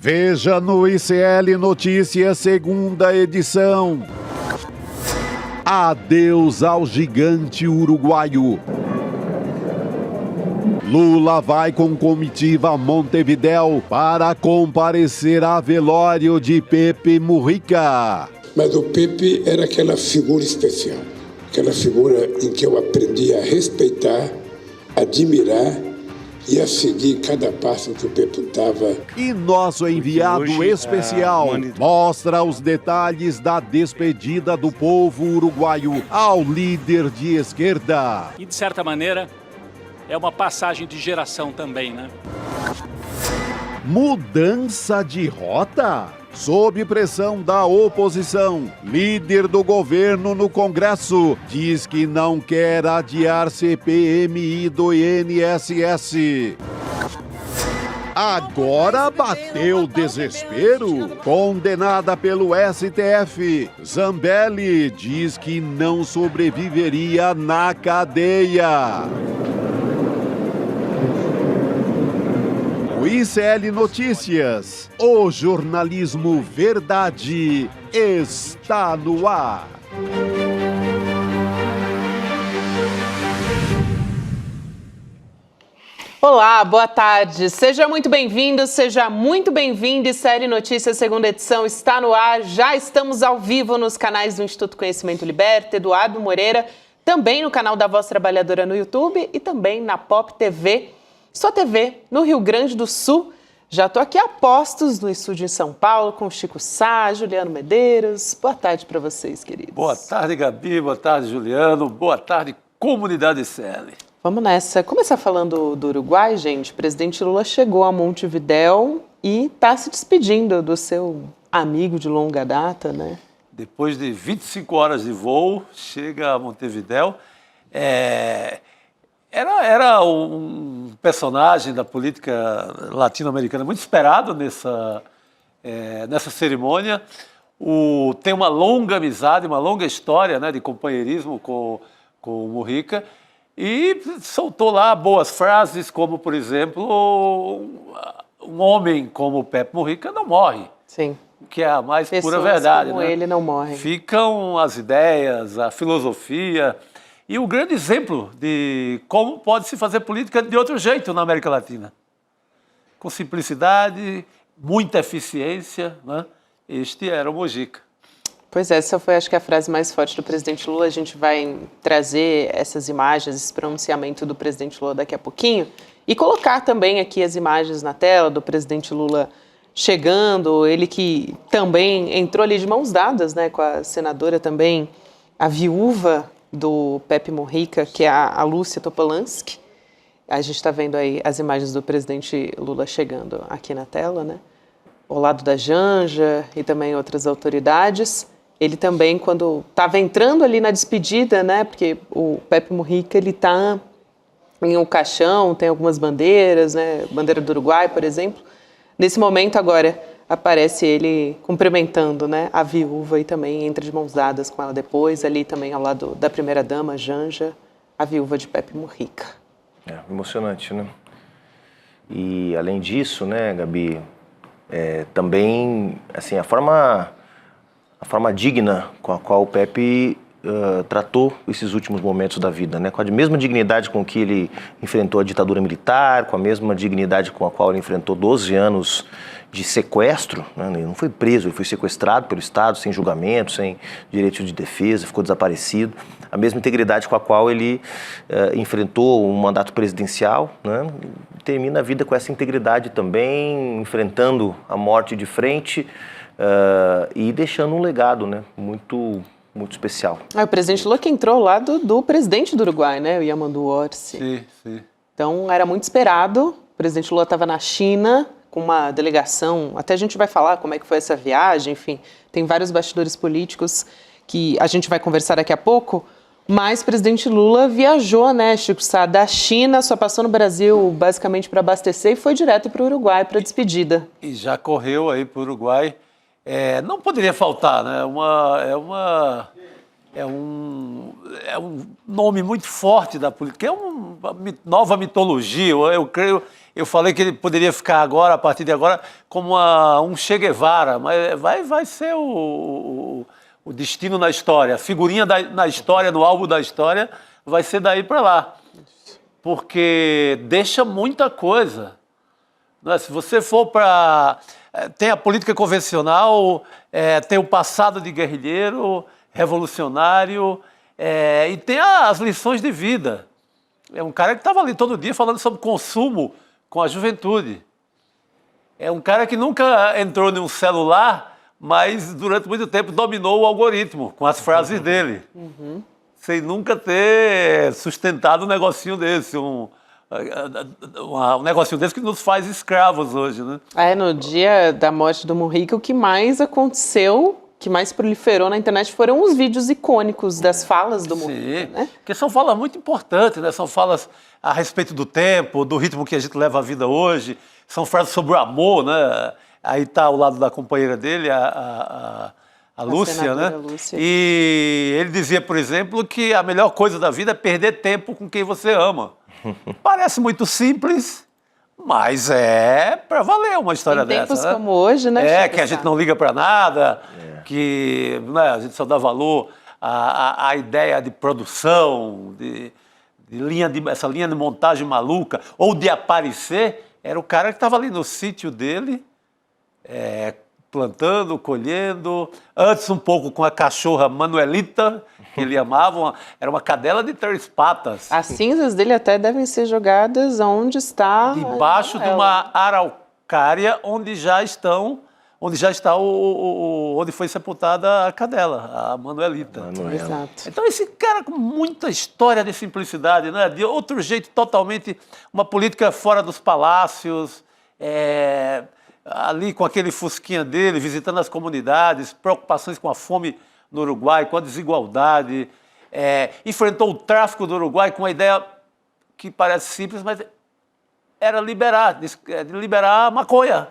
Veja no ICL Notícias, segunda edição. Adeus ao gigante uruguaio. Lula vai com comitiva a Montevidéu para comparecer a velório de Pepe Mujica. Mas o Pepe era aquela figura especial, aquela figura em que eu aprendi a respeitar, admirar e a seguir cada passo que o Pepe dava. E nosso enviado especial mostra os detalhes da despedida do povo uruguaio ao líder de esquerda. E, de certa maneira, é uma passagem de geração também, né? Mudança de rota? Sob pressão da oposição, líder do governo no Congresso diz que não quer adiar CPMI do INSS. Agora bateu desespero. Condenada pelo STF, Zambelli diz que não sobreviveria na cadeia. ICL Notícias, o jornalismo verdade está no ar. Olá, boa tarde. Seja muito bem-vindo, seja muito bem-vindo. ICL Notícias, segunda edição, está no ar. Já estamos ao vivo nos canais do Instituto Conhecimento Liberta, Eduardo Moreira, também no canal da Voz Trabalhadora no YouTube e também na Pop TV. Sua TV, no Rio Grande do Sul. Já estou aqui a postos no estúdio em São Paulo com o Chico Sá, Juliano Medeiros. Boa tarde para vocês, queridos. Boa tarde, Gabi. Boa tarde, Juliano. Boa tarde, comunidade ICL. Vamos nessa. Começar falando do Uruguai, gente. O presidente Lula chegou a Montevidéu e está se despedindo do seu amigo de longa data, né? Depois de 25 horas de voo, chega a Montevidéu. Era um personagem da política latino-americana muito esperado nessa cerimônia. Tem uma longa amizade, uma longa história, né, de companheirismo com o Mujica e soltou lá boas frases, como, por exemplo, um homem como o Pepe Mujica não morre. Sim. Que é a mais Pessoas pura verdade. como né? ele não morrem. Ficam as ideias, a filosofia. E o grande exemplo de como pode se fazer política de outro jeito na América Latina. Com simplicidade, muita eficiência, né? Este era o Mujica. Pois é, essa foi, acho que, a frase mais forte do presidente Lula. A gente vai trazer essas imagens, esse pronunciamento do presidente Lula daqui a pouquinho e colocar também aqui as imagens na tela do presidente Lula chegando, ele que também entrou ali de mãos dadas, né, com a senadora também, a viúva do Pepe Mujica, que é a Lúcia Topolansky. A gente está vendo aí as imagens do presidente Lula chegando aqui na tela, né? Ao lado da Janja e também outras autoridades. Ele também, quando estava entrando ali na despedida, né? Porque o Pepe Mujica, ele está em um caixão, tem algumas bandeiras, né? Bandeira do Uruguai, por exemplo. Nesse momento agora aparece ele cumprimentando, né, a viúva e também entra de mãos dadas com ela depois, ali também ao lado da primeira-dama, Janja, a viúva de Pepe Mujica. Emocionante, né? E além disso, né, Gabi, também, assim, a forma digna com a qual o Pepe tratou esses últimos momentos da vida, né? Com a mesma dignidade com que ele enfrentou a ditadura militar, com a mesma dignidade com a qual ele enfrentou 12 anos de sequestro, né? Ele não foi preso, ele foi sequestrado pelo Estado, sem julgamento, sem direito de defesa, ficou desaparecido. A mesma integridade com a qual ele enfrentou um mandato presidencial, né? Termina a vida com essa integridade também, enfrentando a morte de frente e deixando um legado, né? Muito especial. O presidente Lula que entrou ao lado do presidente do Uruguai, né, o Yamandu Orsi. Sim. Então era muito esperado. O presidente Lula estava na China com uma delegação, até a gente vai falar como é que foi essa viagem, enfim, tem vários bastidores políticos que a gente vai conversar daqui a pouco, mas o presidente Lula viajou, né, Chico Sá, da China, só passou no Brasil basicamente para abastecer e foi direto para o Uruguai para a despedida. E já correu aí para o Uruguai. Não poderia faltar, né? É um nome muito forte da política, é uma nova mitologia, eu creio. Eu falei que ele poderia ficar agora, a partir de agora, como um Che Guevara, mas vai ser o destino na história. A figurinha na história, no álbum da história, vai ser daí para lá. Porque deixa muita coisa. Não é? Se você for para... Tem a política convencional, tem o passado de guerrilheiro, revolucionário, e tem as lições de vida. É um cara que estava ali todo dia falando sobre consumo com a juventude. É um cara que nunca entrou em um celular, mas durante muito tempo dominou o algoritmo com as frases dele. Sem nunca ter sustentado um negocinho desse, um negocinho desse que nos faz escravos hoje, né? No dia da morte do Mujica, o que mais aconteceu, que mais proliferou na internet foram os vídeos icônicos das falas do Mujica, né? Porque são falas muito importantes, né? São falas a respeito do tempo, do ritmo que a gente leva a vida hoje, são frases sobre o amor, né? Aí está ao lado da companheira dele, a Lúcia, né? Lúcia. E ele dizia, por exemplo, que a melhor coisa da vida é perder tempo com quem você ama. Parece muito simples, mas é para valer uma história em dessa. Tempos né? como hoje, né? Que a gente não liga para nada, que né, a gente só dá valor à ideia de produção, essa linha de montagem maluca, ou de aparecer. Era o cara que estava ali no sítio dele, plantando, colhendo, antes um pouco com a cachorra Manuelita, que ele amava, era uma cadela de 3 patas. As cinzas dele até devem ser jogadas onde está... Debaixo de uma araucária onde já está onde foi sepultada a cadela, a Manuelita. Exato. Então esse cara com muita história de simplicidade, né? De outro jeito totalmente, uma política fora dos palácios, ali com aquele fusquinha dele, visitando as comunidades, preocupações com a fome no Uruguai, com a desigualdade, enfrentou o tráfico do Uruguai com uma ideia que parece simples, mas era de liberar a maconha.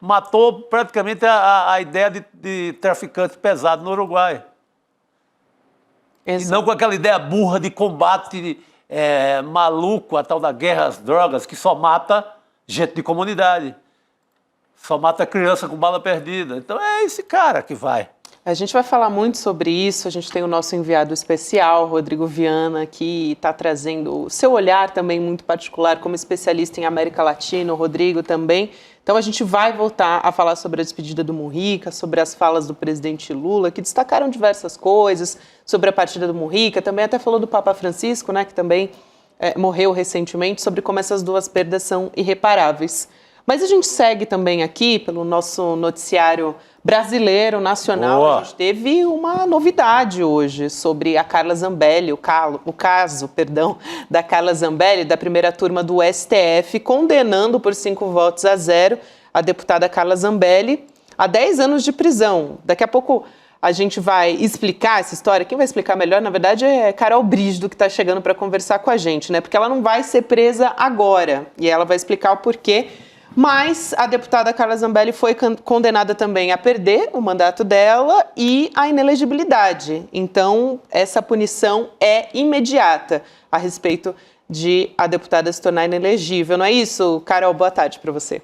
Matou praticamente a ideia de traficante pesado no Uruguai. Exato. E não com aquela ideia burra de combate maluco, a tal da guerra às drogas, que só mata gente de comunidade. Só mata criança com bala perdida. Então é esse cara que vai. A gente vai falar muito sobre isso, a gente tem o nosso enviado especial, Rodrigo Viana, que está trazendo o seu olhar também muito particular como especialista em América Latina, o Rodrigo também. Então a gente vai voltar a falar sobre a despedida do Mujica, sobre as falas do presidente Lula, que destacaram diversas coisas, sobre a partida do Mujica, também até falou do Papa Francisco, né, que também morreu recentemente, sobre como essas duas perdas são irreparáveis. Mas a gente segue também aqui pelo nosso noticiário brasileiro, nacional. Boa. A gente teve uma novidade hoje sobre a Carla Zambelli, o caso da Carla Zambelli, da primeira turma do STF, condenando por 5-0 a deputada Carla Zambelli a 10 anos de prisão. Daqui a pouco a gente vai explicar essa história. Quem vai explicar melhor, na verdade, é Carol Brígido, que está chegando para conversar com a gente, né? Porque ela não vai ser presa agora e ela vai explicar o porquê. Mas a deputada Carla Zambelli foi condenada também a perder o mandato dela e a inelegibilidade. Então, essa punição é imediata a respeito de a deputada se tornar inelegível. Não é isso, Carol? Boa tarde para você.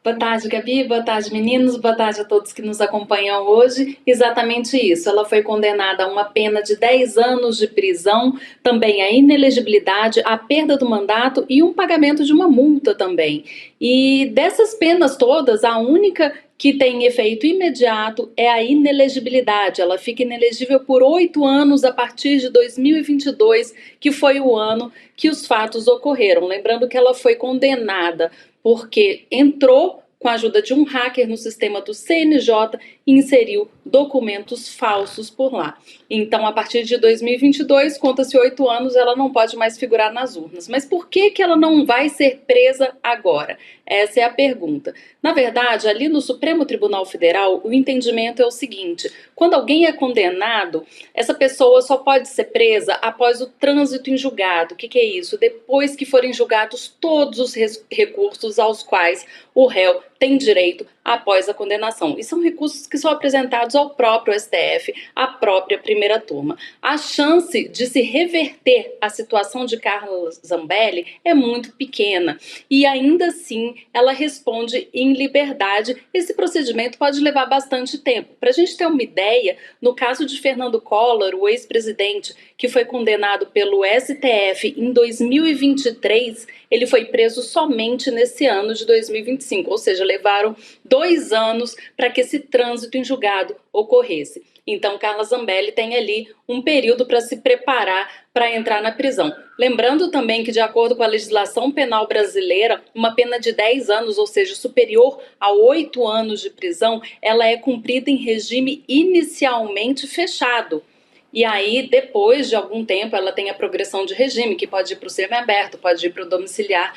Boa tarde, Gabi. Boa tarde, meninos. Boa tarde a todos que nos acompanham hoje. Exatamente isso. Ela foi condenada a uma pena de 10 anos de prisão, também a inelegibilidade, a perda do mandato e um pagamento de uma multa também. E dessas penas todas, a única que tem efeito imediato é a inelegibilidade. Ela fica inelegível por 8 anos a partir de 2022, que foi o ano que os fatos ocorreram. Lembrando que ela foi condenada porque entrou com a ajuda de um hacker no sistema do CNJ e inseriu documentos falsos por lá. Então, a partir de 2022, conta-se 8 anos, ela não pode mais figurar nas urnas. Mas por que ela não vai ser presa agora? Essa é a pergunta. Na verdade, ali no Supremo Tribunal Federal, o entendimento é o seguinte: quando alguém é condenado, essa pessoa só pode ser presa após o trânsito em julgado. O que é isso? Depois que forem julgados todos os recursos aos quais o réu tem direito após a condenação. E são recursos que são apresentados ao próprio STF, à própria primeira turma. A chance de se reverter a situação de Carla Zambelli é muito pequena e ainda assim ela responde em liberdade. Esse procedimento pode levar bastante tempo. Para a gente ter uma ideia, no caso de Fernando Collor, o ex-presidente, que foi condenado pelo STF em 2023, ele foi preso somente nesse ano de 2025, ou seja, levaram 2 anos para que esse trânsito em julgado ocorresse. Então, Carla Zambelli tem ali um período para se preparar para entrar na prisão. Lembrando também que, de acordo com a legislação penal brasileira, uma pena de 10 anos, ou seja, superior a 8 anos de prisão, ela é cumprida em regime inicialmente fechado. E aí, depois de algum tempo, ela tem a progressão de regime, que pode ir para o semiaberto, pode ir para o domiciliar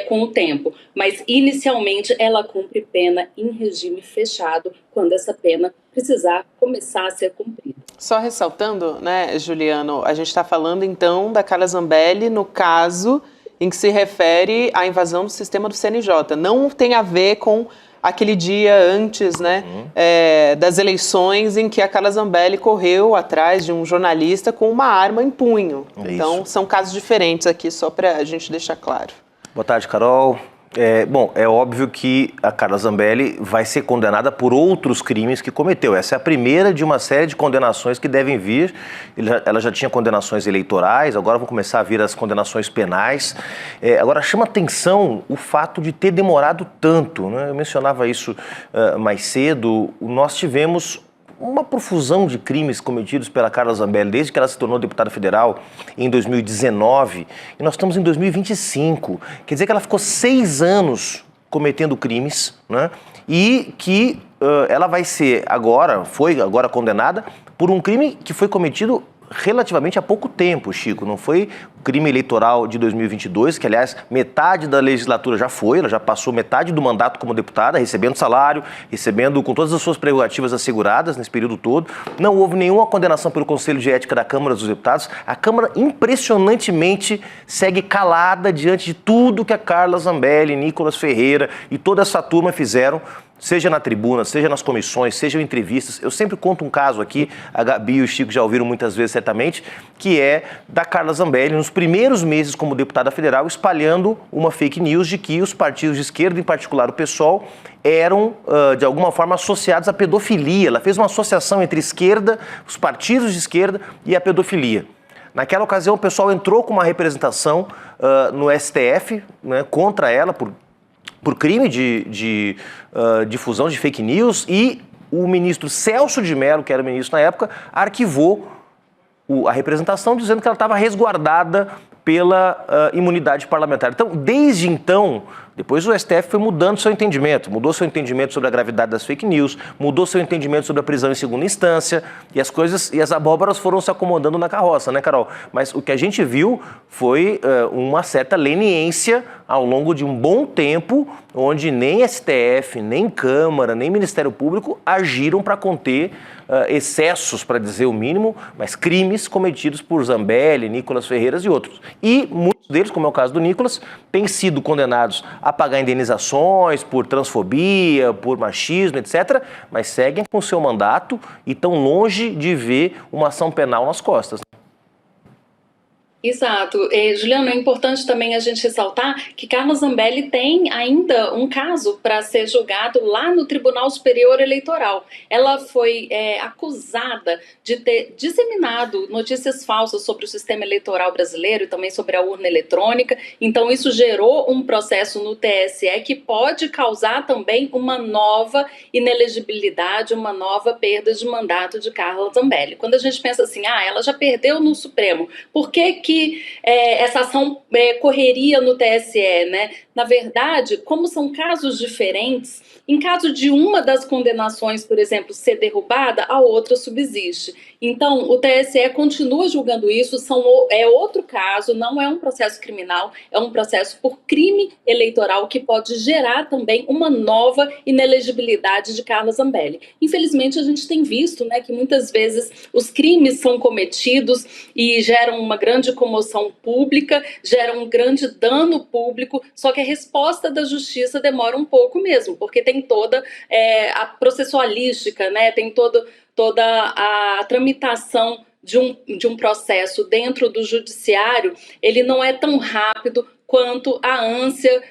com o tempo. Mas, inicialmente, ela cumpre pena em regime fechado, quando essa pena precisar começar a ser cumprida. Só ressaltando, né, Juliano, a gente está falando, então, da Carla Zambelli no caso em que se refere à invasão do sistema do CNJ. Não tem a ver com aquele dia antes, né, das eleições em que a Carla Zambelli correu atrás de um jornalista com uma arma em punho. Então, são casos diferentes aqui, só para a gente deixar claro. Boa tarde, Carol. Bom, é óbvio que a Carla Zambelli vai ser condenada por outros crimes que cometeu. Essa é a primeira de uma série de condenações que devem vir. Ela já tinha condenações eleitorais, agora vão começar a vir as condenações penais. Agora, chama atenção o fato de ter demorado tanto, né? Eu mencionava isso mais cedo. Nós tivemos uma profusão de crimes cometidos pela Carla Zambelli desde que ela se tornou deputada federal em 2019 e nós estamos em 2025. Quer dizer que ela ficou 6 anos cometendo crimes, né? E que ela vai ser foi agora condenada por um crime que foi cometido relativamente há pouco tempo, Chico. Não foi o crime eleitoral de 2022, que, aliás, metade da legislatura já foi, ela já passou metade do mandato como deputada, recebendo salário, recebendo com todas as suas prerrogativas asseguradas nesse período todo. Não houve nenhuma condenação pelo Conselho de Ética da Câmara dos Deputados. A Câmara, impressionantemente, segue calada diante de tudo que a Carla Zambelli, Nicolas Ferreira e toda essa turma fizeram, seja na tribuna, seja nas comissões, seja em entrevistas. Eu sempre conto um caso aqui, a Gabi e o Chico já ouviram muitas vezes certamente, que é da Carla Zambelli, nos primeiros meses como deputada federal, espalhando uma fake news de que os partidos de esquerda, em particular o PSOL, eram, de alguma forma, associados à pedofilia. Ela fez uma associação entre esquerda, os partidos de esquerda e a pedofilia. Naquela ocasião, o pessoal entrou com uma representação no STF, né, contra ela, por crime de difusão de fake news, e o ministro Celso de Mello, que era o ministro na época, arquivou a representação dizendo que ela estava resguardada pela imunidade parlamentar. Então, desde então, depois o STF foi mudando seu entendimento, mudou seu entendimento sobre a gravidade das fake news, mudou seu entendimento sobre a prisão em segunda instância, e as coisas e as abóboras foram se acomodando na carroça, né, Carol? Mas o que a gente viu foi uma certa leniência ao longo de um bom tempo, onde nem STF, nem Câmara, nem Ministério Público agiram para conter excessos, para dizer o mínimo, mas crimes cometidos por Zambelli, Nicolas Ferreira e outros. E muitos deles, como é o caso do Nicolas, têm sido condenados a pagar indenizações por transfobia, por machismo, etc., mas seguem com o seu mandato e estão longe de ver uma ação penal nas costas. Exato. Juliano, é importante também a gente ressaltar que Carla Zambelli tem ainda um caso para ser julgado lá no Tribunal Superior Eleitoral. Ela foi acusada de ter disseminado notícias falsas sobre o sistema eleitoral brasileiro e também sobre a urna eletrônica. Então, isso gerou um processo no TSE que pode causar também uma nova inelegibilidade, uma nova perda de mandato de Carla Zambelli. Quando a gente pensa assim, ela já perdeu no Supremo, por que essa ação correria no TSE, né? Na verdade, como são casos diferentes, em caso de uma das condenações, por exemplo, ser derrubada, a outra subsiste. Então, o TSE continua julgando isso, é outro caso, não é um processo criminal, é um processo por crime eleitoral que pode gerar também uma nova inelegibilidade de Carla Zambelli. Infelizmente, a gente tem visto, né, que muitas vezes os crimes são cometidos e geram uma grande comoção pública, geram um grande dano público, só que a resposta da justiça demora um pouco mesmo, porque tem toda a processualística, né, tem toda a tramitação de um processo dentro do judiciário, ele não é tão rápido quanto a ânsia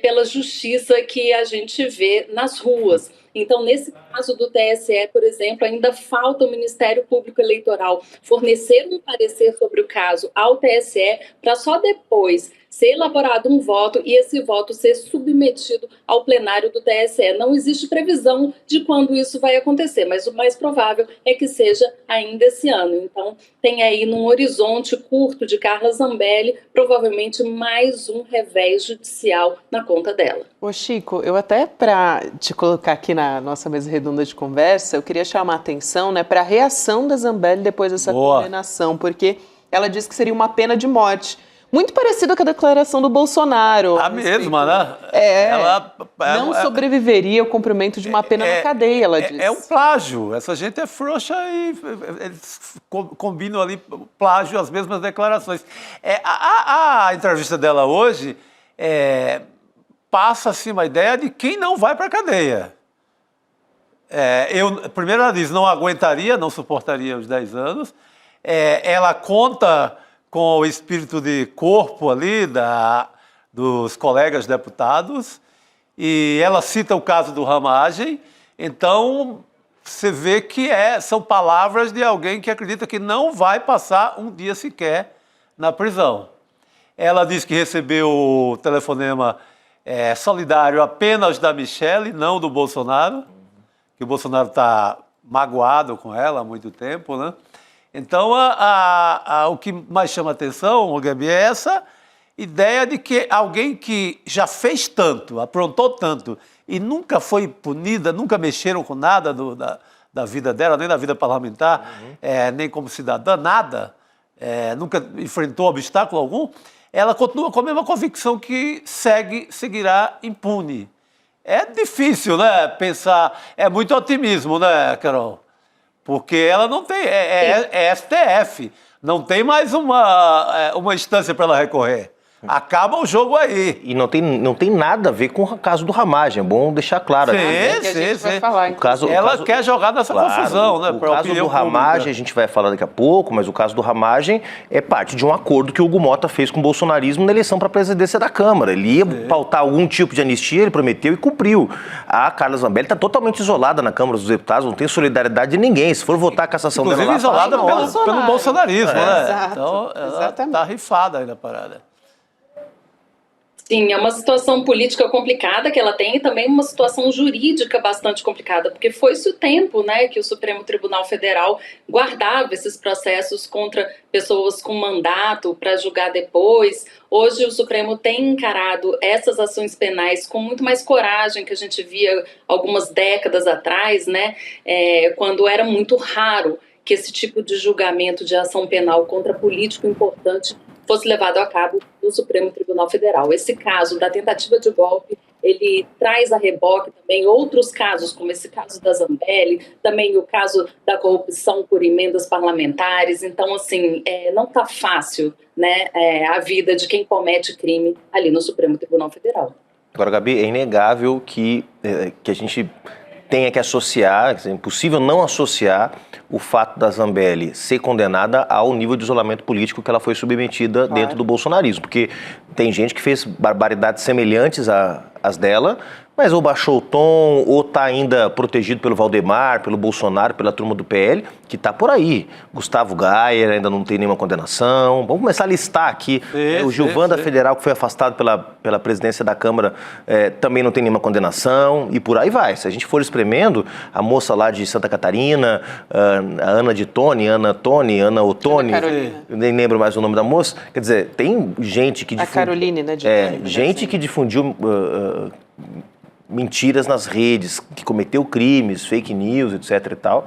pela justiça que a gente vê nas ruas. Então, nesse caso do TSE, por exemplo, ainda falta o Ministério Público Eleitoral fornecer um parecer sobre o caso ao TSE para só depois ser elaborado um voto e esse voto ser submetido ao plenário do TSE. Não existe previsão de quando isso vai acontecer, mas o mais provável é que seja ainda esse ano. Então, tem aí num horizonte curto de Carla Zambelli, provavelmente mais um revés judicial na conta dela. Ô Chico, eu até para te colocar aqui na nossa mesa redonda de conversa, eu queria chamar a atenção, né, para a reação da Zambelli depois dessa condenação, porque ela disse que seria uma pena de morte. Muito parecido com a declaração do Bolsonaro. A mesma, né? Ela não sobreviveria ao cumprimento de uma pena na cadeia, ela disse. É um plágio. Essa gente é frouxa e eles combinam ali plágio, as mesmas declarações. A entrevista dela hoje passa assim uma ideia de quem não vai para a cadeia. Primeiro ela diz, não aguentaria, não suportaria os 10 anos. Ela conta com o espírito de corpo ali dos colegas deputados, e ela cita o caso do Ramagem, então você vê que são palavras de alguém que acredita que não vai passar um dia sequer na prisão. Ela diz que recebeu o telefonema solidário apenas da Michelle, não do Bolsonaro, que o Bolsonaro está magoado com ela há muito tempo, né? Então, o que mais chama atenção, Gabi, é essa ideia de que alguém que já fez tanto, aprontou tanto e nunca foi punida, nunca mexeram com nada da vida dela, nem da vida parlamentar, nem como cidadã, nada, nunca enfrentou obstáculo algum, ela continua com a mesma convicção que seguirá impune. É difícil, né, pensar, é muito otimismo, né, Carol? Porque ela não tem, STF, não tem mais uma instância para ela recorrer. Acaba o jogo aí. E não tem nada a ver com o caso do Ramagem, é bom deixar claro. Ela quer jogar nessa confusão, né? O caso do Ramagem a gente vai falar daqui a pouco, mas o caso do Ramagem é parte de um acordo que o Hugo Mota fez com o bolsonarismo na eleição para a presidência da Câmara. Ele ia pautar algum tipo de anistia, ele prometeu e cumpriu. A Carla Zambelli está totalmente isolada na Câmara dos Deputados, não tem solidariedade de ninguém. Se for votar a cassação dela lá... isolada pelo bolsonarismo, né? Exato, então, ela está rifada aí na parada. Sim, é uma situação política complicada que ela tem e também uma situação jurídica bastante complicada, porque foi-se o tempo, né, que o Supremo Tribunal Federal guardava esses processos contra pessoas com mandato para julgar depois. Hoje o Supremo tem encarado essas ações penais com muito mais coragem que a gente via algumas décadas atrás, né, quando era muito raro que esse tipo de julgamento de ação penal contra político importante fosse levado a cabo no Supremo Tribunal Federal. Esse caso da tentativa de golpe, ele traz a reboque também outros casos, como esse caso da Zambelli, também o caso da corrupção por emendas parlamentares. Então, assim, não está fácil, né, a vida de quem comete crime ali no Supremo Tribunal Federal. Agora, Gabi, é inegável que a gente tenha que associar, é impossível não associar o fato da Zambelli ser condenada ao nível de isolamento político que ela foi submetida dentro do bolsonarismo, porque tem gente que fez barbaridades semelhantes às dela, mas ou baixou o tom, ou está ainda protegido pelo Valdemar, pelo Bolsonaro, pela turma do PL, que está por aí. Gustavo Gayer ainda não tem nenhuma condenação. Vamos começar a listar aqui. O Gilvan da Federal, que foi afastado pela presidência da Câmara, também não tem nenhuma condenação, e por aí vai. Se a gente for espremendo, a moça lá de Santa Catarina, a Ana de Tony, Ana Ottoni, nem lembro mais o nome da moça. Quer dizer, tem gente que difundiu... A Caroline, né? Gente que difundiu... mentiras nas redes, que cometeu crimes, fake news, etc. e tal,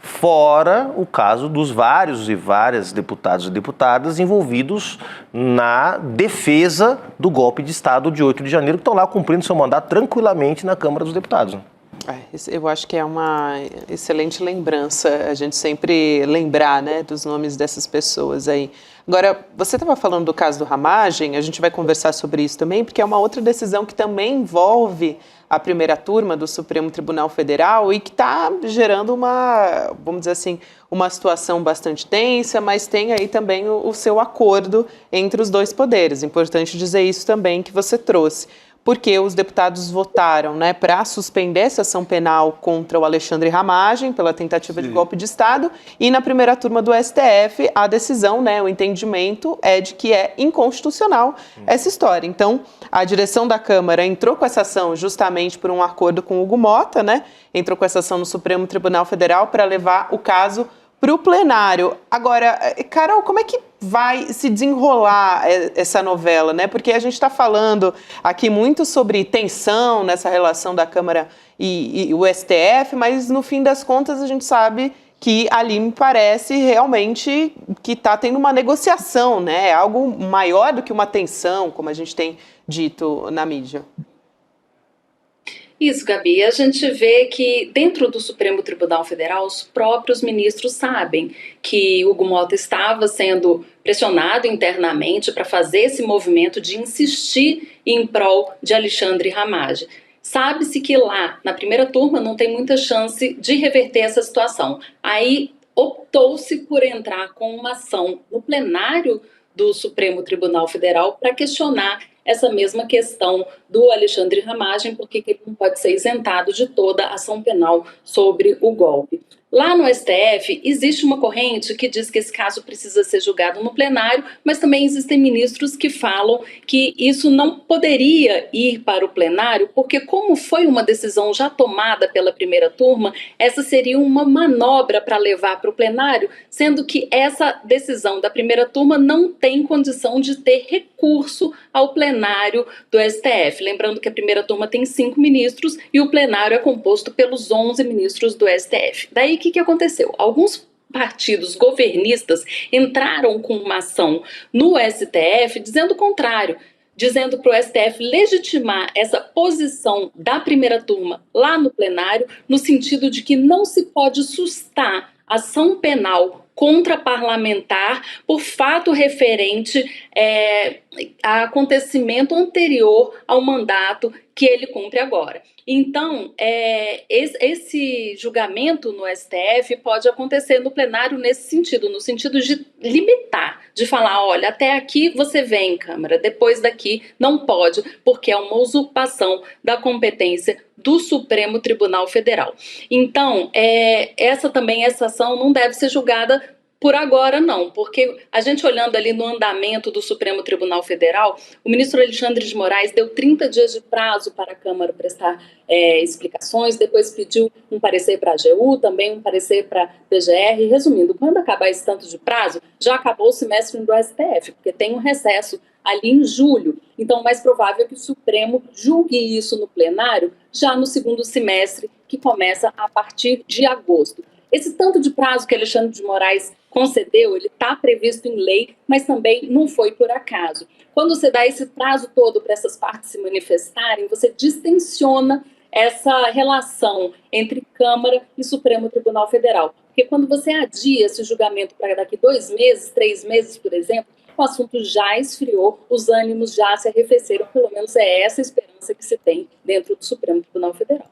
Fora o caso dos vários e várias deputados e deputadas envolvidos na defesa do golpe de Estado de 8 de janeiro, que estão lá cumprindo seu mandato tranquilamente na Câmara dos Deputados. Eu acho que é uma excelente lembrança a gente sempre lembrar, né, dos nomes dessas pessoas aí. Agora, você estava falando do caso do Ramagem, a gente vai conversar sobre isso também, porque é uma outra decisão que também envolve a primeira turma do Supremo Tribunal Federal e que está gerando uma, vamos dizer assim, uma situação bastante tensa, mas tem aí também o seu acordo entre os dois poderes. Importante dizer isso também que você trouxe. Porque os deputados votaram, né, para suspender essa ação penal contra o Alexandre Ramagem pela tentativa de golpe de Estado, e na primeira turma do STF a decisão, né, o entendimento é de que é inconstitucional essa história. Então, a direção da Câmara entrou com essa ação justamente por um acordo com o Hugo Motta, né, entrou com essa ação no Supremo Tribunal Federal para levar o caso para o plenário. Agora, Carol, como é que vai se desenrolar essa novela, né? Porque a gente está falando aqui muito sobre tensão nessa relação da Câmara e o STF, mas no fim das contas a gente sabe que ali me parece realmente que está tendo uma negociação, né? É algo maior do que uma tensão, como a gente tem dito na mídia. Isso, Gabi. A gente vê que dentro do Supremo Tribunal Federal, os próprios ministros sabem que Hugo Motta estava sendo pressionado internamente para fazer esse movimento de insistir em prol de Alexandre Ramagem. Sabe-se que lá, na primeira turma, não tem muita chance de reverter essa situação. Aí optou-se por entrar com uma ação no plenário do Supremo Tribunal Federal para questionar essa mesma questão do Alexandre Ramagem, porque ele não pode ser isentado de toda a ação penal sobre o golpe. Lá no STF, existe uma corrente que diz que esse caso precisa ser julgado no plenário, mas também existem ministros que falam que isso não poderia ir para o plenário, porque como foi uma decisão já tomada pela primeira turma, essa seria uma manobra para levar para o plenário, sendo que essa decisão da primeira turma não tem condição de ter recurso ao plenário do STF. Lembrando que a primeira turma tem 5 ministros e o plenário é composto pelos 11 ministros do STF. Daí o que aconteceu? Alguns partidos governistas entraram com uma ação no STF dizendo o contrário, dizendo para o STF legitimar essa posição da primeira turma lá no plenário, no sentido de que não se pode sustar ação penal contra parlamentar por fato referente a acontecimento anterior ao mandato que ele cumpre agora. Então, esse julgamento no STF pode acontecer no plenário nesse sentido, no sentido de limitar, de falar, olha, até aqui você vem, Câmara, depois daqui não pode, porque é uma usurpação da competência do Supremo Tribunal Federal. Então, essa ação não deve ser julgada por agora não, porque a gente olhando ali no andamento do Supremo Tribunal Federal, o ministro Alexandre de Moraes deu 30 dias de prazo para a Câmara prestar explicações, depois pediu um parecer para a AGU, também um parecer para a PGR. Resumindo, quando acabar esse tanto de prazo, já acabou o semestre do STF, porque tem um recesso ali em julho. Então, o mais provável é que o Supremo julgue isso no plenário já no segundo semestre, que começa a partir de agosto. Esse tanto de prazo que Alexandre de Moraes concedeu, ele está previsto em lei, mas também não foi por acaso. Quando você dá esse prazo todo para essas partes se manifestarem, você distensiona essa relação entre Câmara e Supremo Tribunal Federal. Porque quando você adia esse julgamento para daqui 2 meses, 3 meses, por exemplo, o assunto já esfriou, os ânimos já se arrefeceram, pelo menos é essa esperança que se tem dentro do Supremo Tribunal Federal.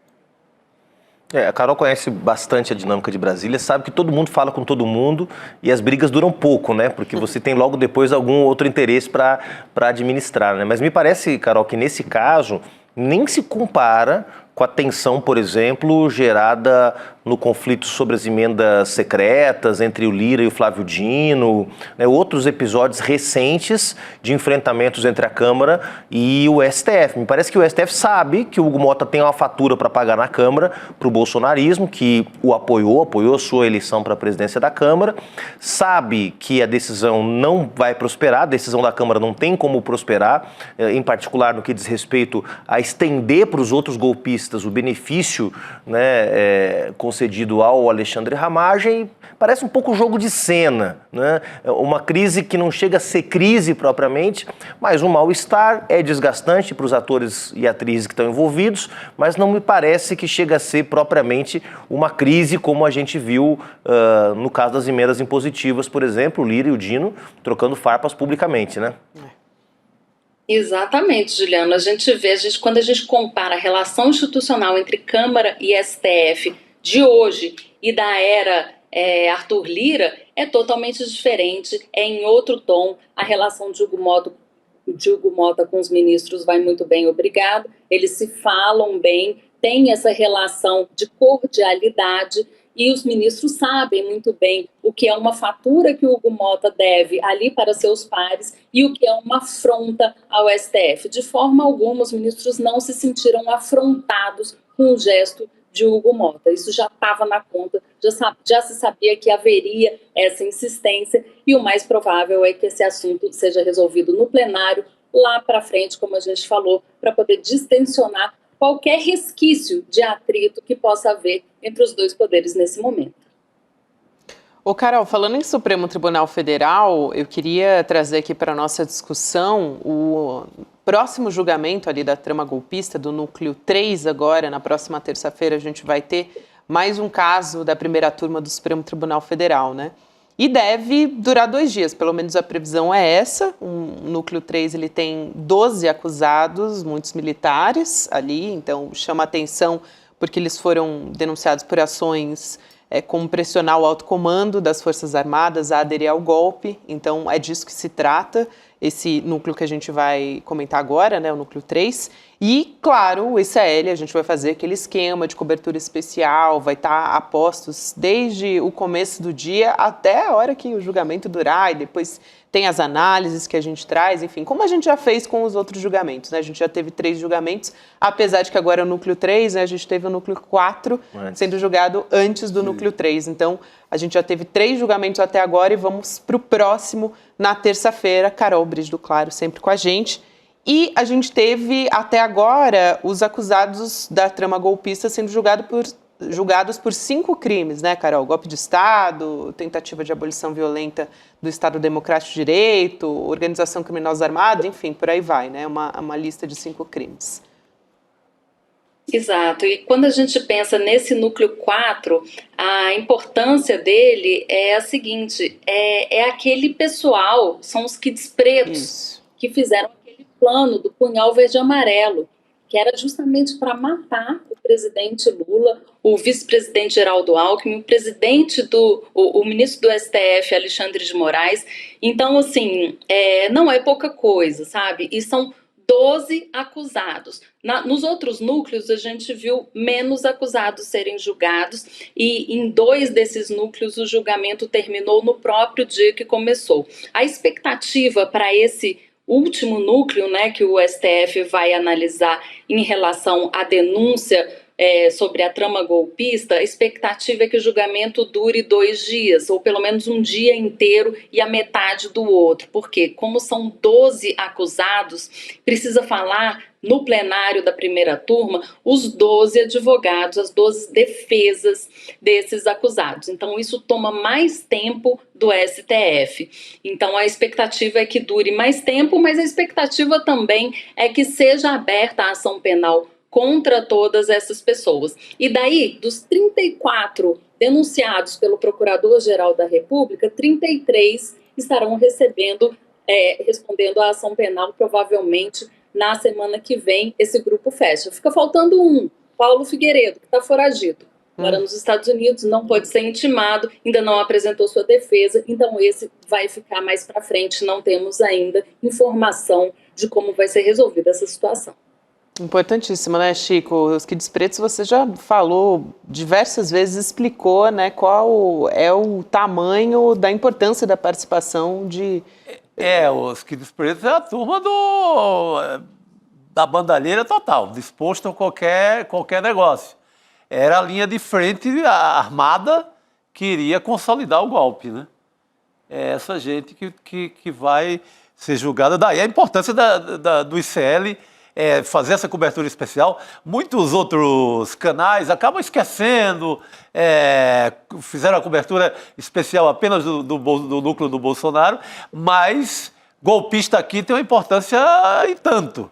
A Carol conhece bastante a dinâmica de Brasília, sabe que todo mundo fala com todo mundo e as brigas duram pouco, né? Porque você tem logo depois algum outro interesse para administrar, né? Mas me parece, Carol, que nesse caso nem se compara com a tensão, por exemplo, gerada no conflito sobre as emendas secretas entre o Lira e o Flávio Dino, né, outros episódios recentes de enfrentamentos entre a Câmara e o STF. Me parece que o STF sabe que o Hugo Motta tem uma fatura para pagar na Câmara para o bolsonarismo, que o apoiou a sua eleição para a presidência da Câmara, sabe que a decisão não vai prosperar, a decisão da Câmara não tem como prosperar, em particular no que diz respeito a estender para os outros golpistas golpistas, o benefício, né, concedido ao Alexandre Ramagem, parece um pouco jogo de cena, né? Uma crise que não chega a ser crise propriamente, mas um mal-estar é desgastante para os atores e atrizes que estão envolvidos, mas não me parece que chega a ser propriamente uma crise como a gente viu no caso das emendas impositivas, por exemplo, o Lira e o Dino trocando farpas publicamente, né? Exatamente, Juliano. A gente vê, quando a gente compara a relação institucional entre Câmara e STF de hoje e da era Arthur Lira, é totalmente diferente, é em outro tom. A relação de Hugo Mota com os ministros vai muito bem, obrigado. Eles se falam bem, tem essa relação de cordialidade, e os ministros sabem muito bem o que é uma fatura que o Hugo Mota deve ali para seus pares e o que é uma afronta ao STF. De forma alguma, os ministros não se sentiram afrontados com o gesto de Hugo Mota. Isso já estava na conta, já se sabia que haveria essa insistência, e o mais provável é que esse assunto seja resolvido no plenário lá para frente, como a gente falou, para poder distensionar qualquer resquício de atrito que possa haver entre os dois poderes nesse momento. Ô Carol, falando em Supremo Tribunal Federal, eu queria trazer aqui para a nossa discussão o próximo julgamento ali da trama golpista, do núcleo 3 agora, na próxima terça-feira a gente vai ter mais um caso da primeira turma do Supremo Tribunal Federal, né? E deve durar 2 dias, pelo menos a previsão é essa. O núcleo 3 ele tem 12 acusados, muitos militares ali, então chama atenção porque eles foram denunciados por ações como pressionar o alto comando das Forças Armadas a aderir ao golpe. Então é disso que se trata, esse núcleo que a gente vai comentar agora, né, o núcleo 3. E, claro, o ICL, a gente vai fazer aquele esquema de cobertura especial, vai estar a postos desde o começo do dia até a hora que o julgamento durar, e depois tem as análises que a gente traz, enfim, como a gente já fez com os outros julgamentos, né? A gente já teve 3 julgamentos, apesar de que agora é o núcleo 3, né, a gente teve o núcleo 4 sendo julgado antes do núcleo 3. Então, a gente já teve 3 julgamentos até agora e vamos para o próximo na terça-feira. Carol Brígido Claro sempre com a gente. E a gente teve, até agora, os acusados da trama golpista sendo julgados por 5 crimes, né, Carol? Golpe de Estado, tentativa de abolição violenta do Estado Democrático de Direito, organização criminosa armada, enfim, por aí vai, né? Uma lista de 5 crimes. Exato, e quando a gente pensa nesse núcleo 4, a importância dele é a seguinte, é aquele pessoal, são os kits pretos que fizeram aquele plano do punhal verde e amarelo, que era justamente para matar o presidente Lula, o vice-presidente Geraldo Alckmin, o presidente o ministro do STF, Alexandre de Moraes. Então, assim, não é pouca coisa, sabe? E são 12 acusados. Nos outros núcleos, a gente viu menos acusados serem julgados, e em 2 desses núcleos o julgamento terminou no próprio dia que começou. A expectativa para esse último núcleo, né, que o STF vai analisar em relação à denúncia sobre a trama golpista, a expectativa é que o julgamento dure 2 dias, ou pelo menos um dia inteiro e a metade do outro. Porque, como são 12 acusados, precisa falar no plenário da primeira turma os 12 advogados, as 12 defesas desses acusados. Então, isso toma mais tempo do STF. Então, a expectativa é que dure mais tempo, mas a expectativa também é que seja aberta a ação penal contra todas essas pessoas. E daí, dos 34 denunciados pelo Procurador-Geral da República, 33 estarão respondendo à ação penal, provavelmente na semana que vem esse grupo fecha. Fica faltando um, Paulo Figueiredo, que está foragido. Mora nos Estados Unidos, não pode ser intimado, ainda não apresentou sua defesa, então esse vai ficar mais para frente, não temos ainda informação de como vai ser resolvida essa situação. Importantíssimo, né, Chico? Os kits pretos você já falou diversas vezes, explicou, né, qual é o tamanho da importância da participação de... Os kits pretos é a turma da bandalheira total, disposto a qualquer negócio. Era a linha de frente armada que iria consolidar o golpe, né? É essa gente que vai ser julgada. Daí a importância do ICL fazer essa cobertura especial. Muitos outros canais acabam esquecendo, fizeram a cobertura especial apenas do núcleo do Bolsonaro, mas golpista aqui tem uma importância e tanto.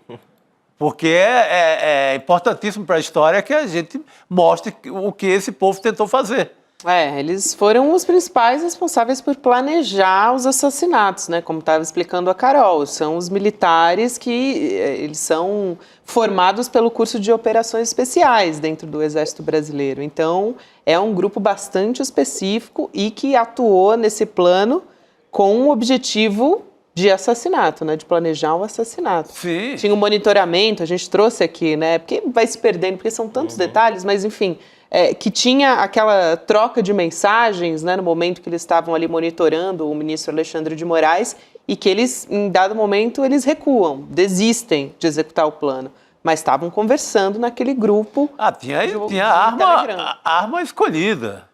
Porque é importantíssimo para a história que a gente mostre o que esse povo tentou fazer. Eles foram os principais responsáveis por planejar os assassinatos, né? Como estava explicando a Carol. São os militares que eles são formados pelo curso de operações especiais dentro do Exército Brasileiro. Então, é um grupo bastante específico e que atuou nesse plano com um objetivo de assassinato, né? De planejar um assassinato. Sim. Tinha um monitoramento, a gente trouxe aqui, né? Porque vai se perdendo, porque são tantos detalhes, mas enfim... que tinha aquela troca de mensagens, né, no momento que eles estavam ali monitorando o ministro Alexandre de Moraes e que eles, em dado momento, eles recuam, desistem de executar o plano. Mas estavam conversando naquele grupo. Tinha arma escolhida.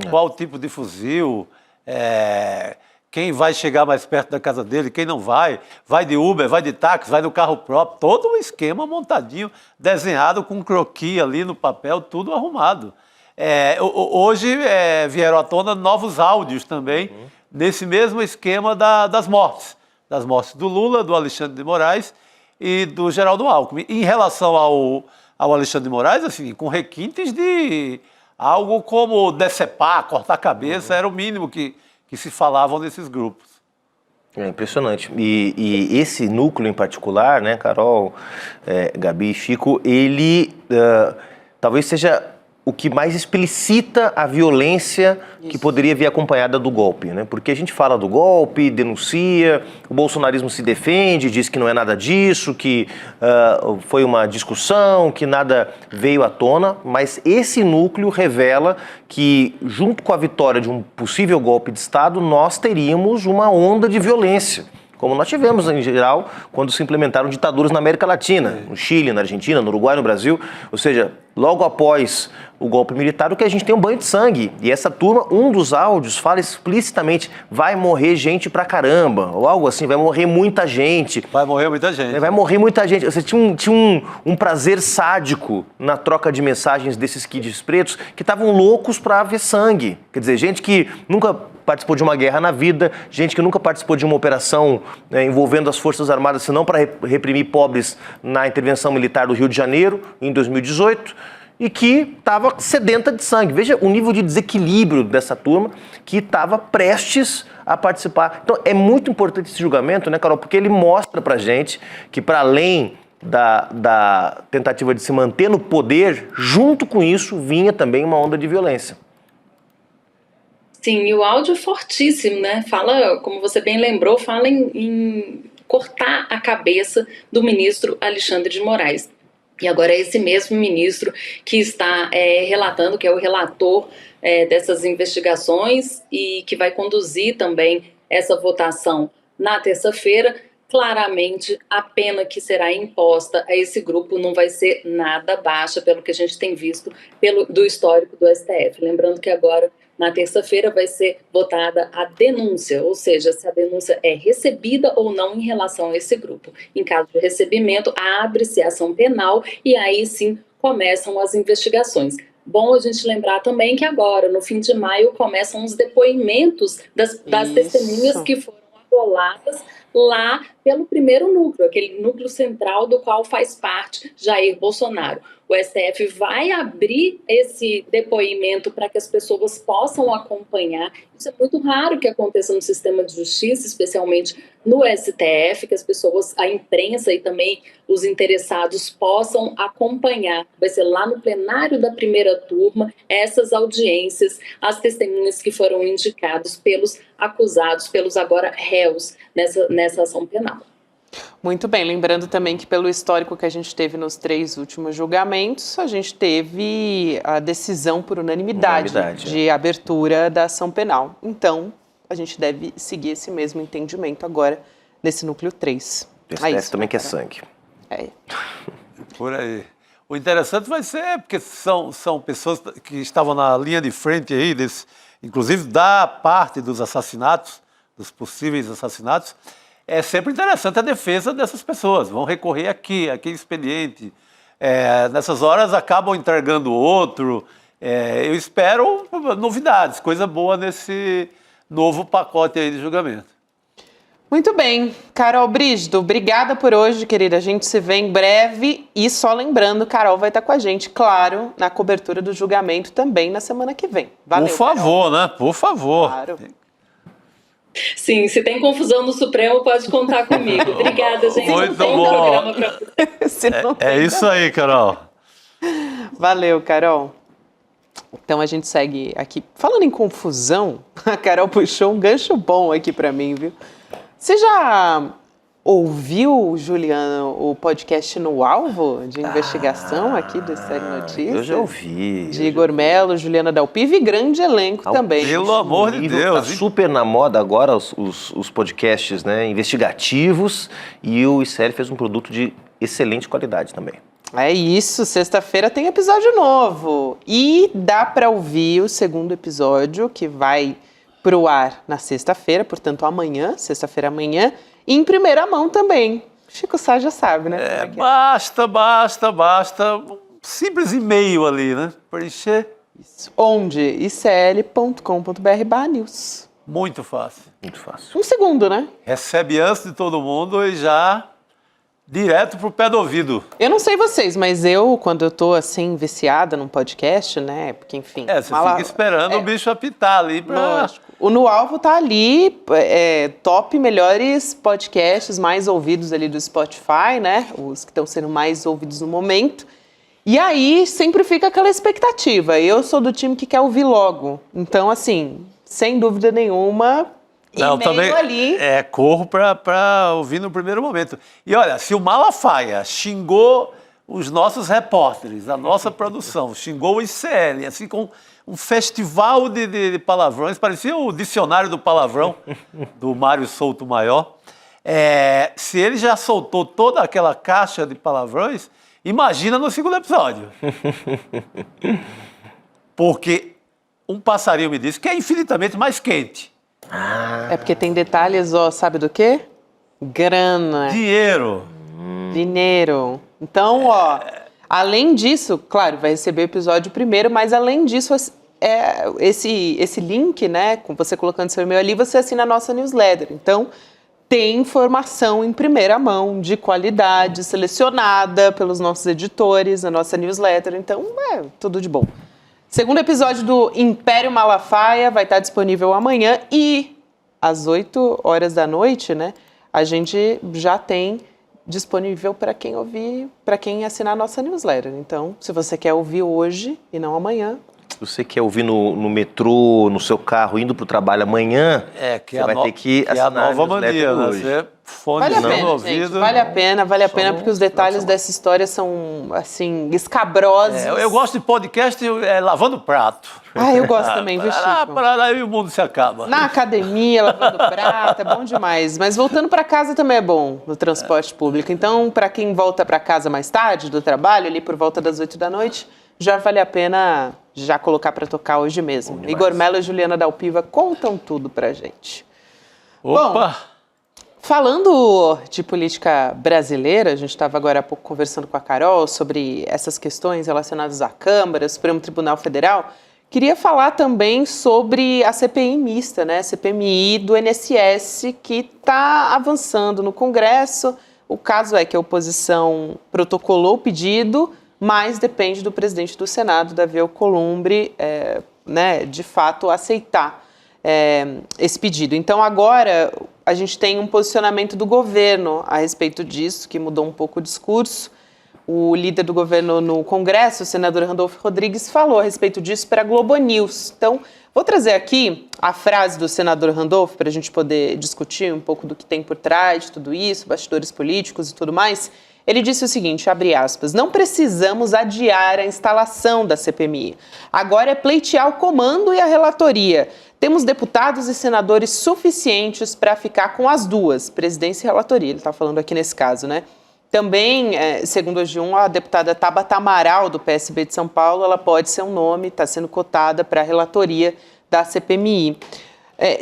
Qual tipo de fuzil, quem vai chegar mais perto da casa dele, quem não vai de Uber, vai de táxi, vai no carro próprio, todo um esquema montadinho, desenhado com croquis ali no papel, tudo arrumado. Hoje vieram à tona novos áudios também, nesse mesmo esquema das mortes do Lula, do Alexandre de Moraes e do Geraldo Alckmin. Em relação ao Alexandre de Moraes, assim, com requintes de algo como decepar, cortar a cabeça, era o mínimo que se falavam nesses grupos. É impressionante. E esse núcleo em particular, né, Carol, Gabi e Chico, ele talvez seja o que mais explicita a violência que poderia vir acompanhada do golpe, né? Porque a gente fala do golpe, denuncia, o bolsonarismo se defende, diz que não é nada disso, que foi uma discussão, que nada veio à tona, mas esse núcleo revela que, junto com a vitória de um possível golpe de Estado, nós teríamos uma onda de violência, como nós tivemos, em geral, quando se implementaram ditaduras na América Latina, no Chile, na Argentina, no Uruguai, no Brasil. Ou seja, logo após o golpe militar, o que a gente tem um banho de sangue. E essa turma, um dos áudios, fala explicitamente, vai morrer gente pra caramba, ou algo assim, vai morrer muita gente. Vai morrer muita gente. Vai morrer muita gente. Você tinha um prazer sádico na troca de mensagens desses kids pretos que estavam loucos pra ver sangue. Quer dizer, gente que nunca participou de uma guerra na vida, gente que nunca participou de uma operação envolvendo as Forças Armadas, senão para reprimir pobres na intervenção militar do Rio de Janeiro, em 2018, e que estava sedenta de sangue. Veja o nível de desequilíbrio dessa turma que estava prestes a participar. Então, é muito importante esse julgamento, né, Carol, porque ele mostra para gente que, para além da tentativa de se manter no poder, junto com isso vinha também uma onda de violência. Sim, e o áudio é fortíssimo, né? Fala, como você bem lembrou, fala em cortar a cabeça do ministro Alexandre de Moraes. E agora é esse mesmo ministro que está relatando, que é o relator dessas investigações e que vai conduzir também essa votação na terça-feira. Claramente, a pena que será imposta a esse grupo não vai ser nada baixa, pelo que a gente tem visto do histórico do STF. Lembrando que agora, na terça-feira, vai ser votada a denúncia, ou seja, se a denúncia é recebida ou não em relação a esse grupo. Em caso de recebimento, abre-se a ação penal e aí sim começam as investigações. Bom a gente lembrar também que agora, no fim de maio, começam os depoimentos das testemunhas que foram agoladas lá pelo primeiro núcleo, aquele núcleo central do qual faz parte Jair Bolsonaro. O STF vai abrir esse depoimento para que as pessoas possam acompanhar. Isso é muito raro que aconteça no sistema de justiça, especialmente no STF, que as pessoas, a imprensa e também os interessados possam acompanhar. Vai ser lá no plenário da primeira turma, essas audiências, as testemunhas que foram indicados pelos acusados, pelos agora réus nessa ação penal. Muito bem, lembrando também que pelo histórico que a gente teve nos 3 últimos julgamentos, a gente teve a decisão por unanimidade de abertura da ação penal. Então, a gente deve seguir esse mesmo entendimento agora nesse núcleo 3. O STF também quer sangue. Por aí. O interessante vai ser, porque são pessoas que estavam na linha de frente aí, inclusive da parte dos assassinatos, dos possíveis assassinatos. é sempre interessante a defesa dessas pessoas. Vão recorrer aquele expediente. Nessas horas acabam entregando outro. Eu espero novidades, coisa boa nesse novo pacote aí de julgamento. Muito bem. Carol Brígido, obrigada por hoje, querida. A gente se vê em breve. E só lembrando, Carol vai estar com a gente, claro, na cobertura do julgamento também na semana que vem. Valeu, por favor, Carol. Né? Por favor. Claro. Sim, se tem confusão no Supremo, pode contar comigo. Obrigada, gente. Muito bom. É isso aí, Carol. Valeu, Carol. Então a gente segue aqui. Falando em confusão, a Carol puxou um gancho bom aqui para mim, viu? Você já ouviu, Juliano, o podcast No Alvo de investigação aqui do Série Notícias? Eu já ouvi. De Igor Melo, Juliana Dalpiva e grande elenco também. Pelo amor de Deus. Tá super na moda agora os podcasts, né, investigativos, e o ICL fez um produto de excelente qualidade também. É isso, sexta-feira tem episódio novo. E dá para ouvir o segundo episódio, que vai pro ar na sexta-feira, portanto amanhã, sexta-feira amanhã, e em primeira mão também. Chico Sá já sabe, né? Basta um simples e-mail ali, né? Preencher. Isso. Onde? icl.com.br/news. Muito fácil. Muito fácil. Um segundo, né? Recebe antes de todo mundo e já direto pro pé do ouvido. Eu não sei vocês, mas eu, quando eu tô assim, viciada num podcast, né? Porque, enfim... Você fica esperando o bicho apitar ali pra... Lógico. O No Alvo tá ali, top melhores podcasts mais ouvidos ali do Spotify, né? Os que estão sendo mais ouvidos no momento. E aí sempre fica aquela expectativa. Eu sou do time que quer ouvir logo. Então, assim, sem dúvida nenhuma, também ali... corro pra ouvir no primeiro momento. E olha, se o Malafaia xingou os nossos repórteres, a nossa produção, xingou o ICL, assim, com um festival de palavrões, parecia o dicionário do palavrão do Mário Souto Maior. Se ele já soltou toda aquela caixa de palavrões, imagina no segundo episódio. Porque um passarinho me disse que é infinitamente mais quente. É porque tem detalhes, sabe do quê? Grana. Dinheiro. Dinheiro. Então, além disso, claro, vai receber o episódio primeiro, mas além disso, esse link, né, com você colocando seu e-mail ali, você assina a nossa newsletter. Então, tem informação em primeira mão, de qualidade, selecionada pelos nossos editores, na nossa newsletter. Então, tudo de bom. Segundo episódio do Império Malafaia vai estar disponível amanhã e às 8 horas da noite, né, a gente já tem disponível para quem ouvir, para quem assinar a nossa newsletter. Então, se você quer ouvir hoje e não amanhã... Se você quer ouvir no metrô, no seu carro, indo para o trabalho amanhã, você vai ter que assinar a nova mania, né? hoje. Vale a pena, ouvido. Gente, vale a pena, porque os detalhes dessa história são, assim, escabrosos. Eu gosto de podcast lavando prato. Eu gosto também, viu, Chico? Aí o mundo se acaba. Na academia, lavando prato, é bom demais. Mas voltando para casa também é bom, no transporte público. Então, para quem volta para casa mais tarde do trabalho, ali por volta das 8 da noite, já vale a pena já colocar para tocar hoje mesmo. Igor Melo e Juliana Dalpiva contam tudo pra gente. Opa! Bom, falando de política brasileira, a gente estava agora há pouco conversando com a Carol sobre essas questões relacionadas à Câmara, Supremo Tribunal Federal. Queria falar também sobre a CPI mista, né? CPMI do INSS, que está avançando no Congresso. O caso é que a oposição protocolou o pedido, mas depende do presidente do Senado, Davi Alcolumbre, de fato aceitar esse pedido. Então agora a gente tem um posicionamento do governo a respeito disso, que mudou um pouco o discurso. O líder do governo no Congresso, o senador Randolfo Rodrigues, falou a respeito disso para a Globo News. Então, vou trazer aqui a frase do senador Randolfo para a gente poder discutir um pouco do que tem por trás de tudo isso, bastidores políticos e tudo mais. Ele disse o seguinte, abre aspas, não precisamos adiar a instalação da CPMI. Agora é pleitear o comando e a relatoria. Temos deputados e senadores suficientes para ficar com as duas, presidência e relatoria. Ele está falando aqui nesse caso, né? Também, segundo a G1, a deputada Tabata Amaral, do PSB de São Paulo, ela pode ser um nome, está sendo cotada para a relatoria da CPMI.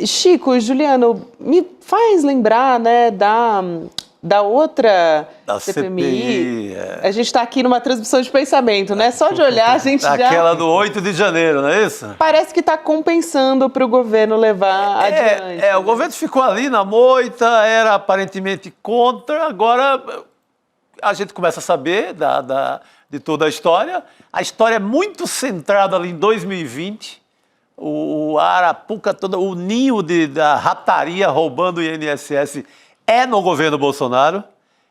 Chico e Juliano, me faz lembrar, né, da outra CPMI. A gente está aqui numa transmissão de pensamento, né? Só de olhar a gente já... Aquela do 8 de janeiro, não é isso? Parece que está compensando para o governo levar adiante. O governo ficou ali na moita, era aparentemente contra, agora a gente começa a saber de toda a história. A história é muito centrada ali em 2020, o Arapuca, todo, o ninho da rataria roubando o INSS é no governo Bolsonaro.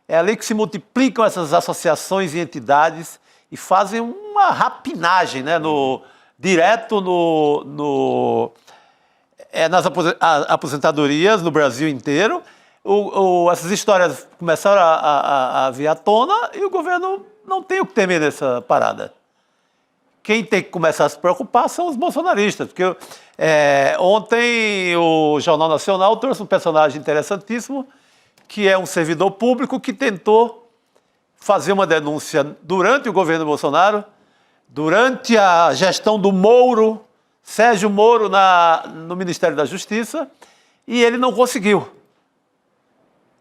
É ali que se multiplicam essas associações e entidades e fazem uma rapinagem, né, direto nas aposentadorias no Brasil inteiro. Essas histórias começaram a vir à tona e o governo não tem o que temer nessa parada. Quem tem que começar a se preocupar são os bolsonaristas, porque ontem o Jornal Nacional trouxe um personagem interessantíssimo, que é um servidor público que tentou fazer uma denúncia durante o governo Bolsonaro, durante a gestão do Moro, Sérgio Moro, no Ministério da Justiça, e ele não conseguiu.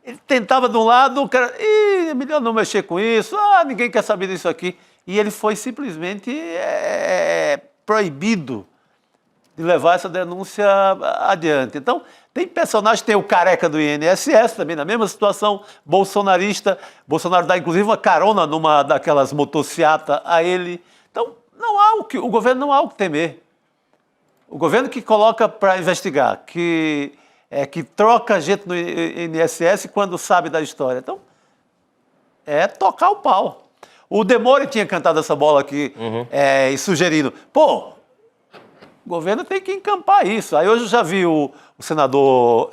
Ele tentava de um lado, o cara, é melhor não mexer com isso, ninguém quer saber disso aqui. E ele foi simplesmente proibido de levar essa denúncia adiante. Então, tem personagens, tem o careca do INSS também, na mesma situação, bolsonarista. Bolsonaro dá, inclusive, uma carona numa daquelas motocicletas a ele. Então, o governo não há o que temer. O governo que coloca para investigar, que troca gente no INSS quando sabe da história. Então, é tocar o pau. O Demore tinha cantado essa bola aqui e sugerindo, o governo tem que encampar isso. Aí hoje eu já vi o senador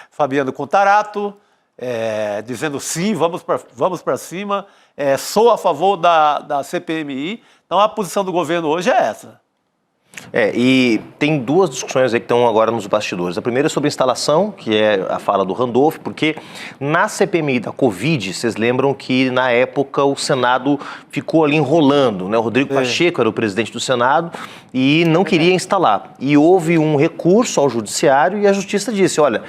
Fabiano Contarato dizendo sim, vamos para cima, sou a favor da CPMI. Então a posição do governo hoje é essa. E tem duas discussões aí que estão agora nos bastidores. A primeira é sobre a instalação, que é a fala do Randolph, porque na CPMI da Covid, vocês lembram que na época o Senado ficou ali enrolando, né? O Rodrigo Pacheco era o presidente do Senado e não queria instalar. E houve um recurso ao Judiciário e a Justiça disse, olha,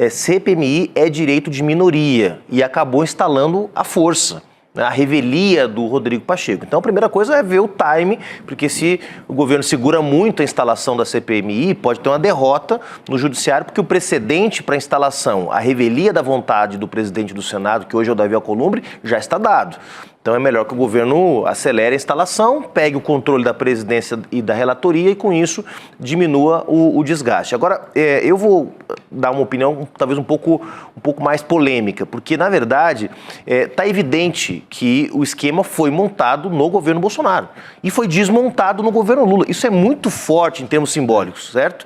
CPMI é direito de minoria e acabou instalando à força. A revelia do Rodrigo Pacheco. Então, a primeira coisa é ver o time, porque se o governo segura muito a instalação da CPMI, pode ter uma derrota no Judiciário, porque o precedente para a instalação, a revelia da vontade do presidente do Senado, que hoje é o Davi Alcolumbre, já está dado. Então é melhor que o governo acelere a instalação, pegue o controle da presidência e da relatoria e com isso diminua o desgaste. Agora, eu vou dar uma opinião talvez um pouco mais polêmica, porque na verdade está evidente que o esquema foi montado no governo Bolsonaro e foi desmontado no governo Lula. Isso é muito forte em termos simbólicos, certo?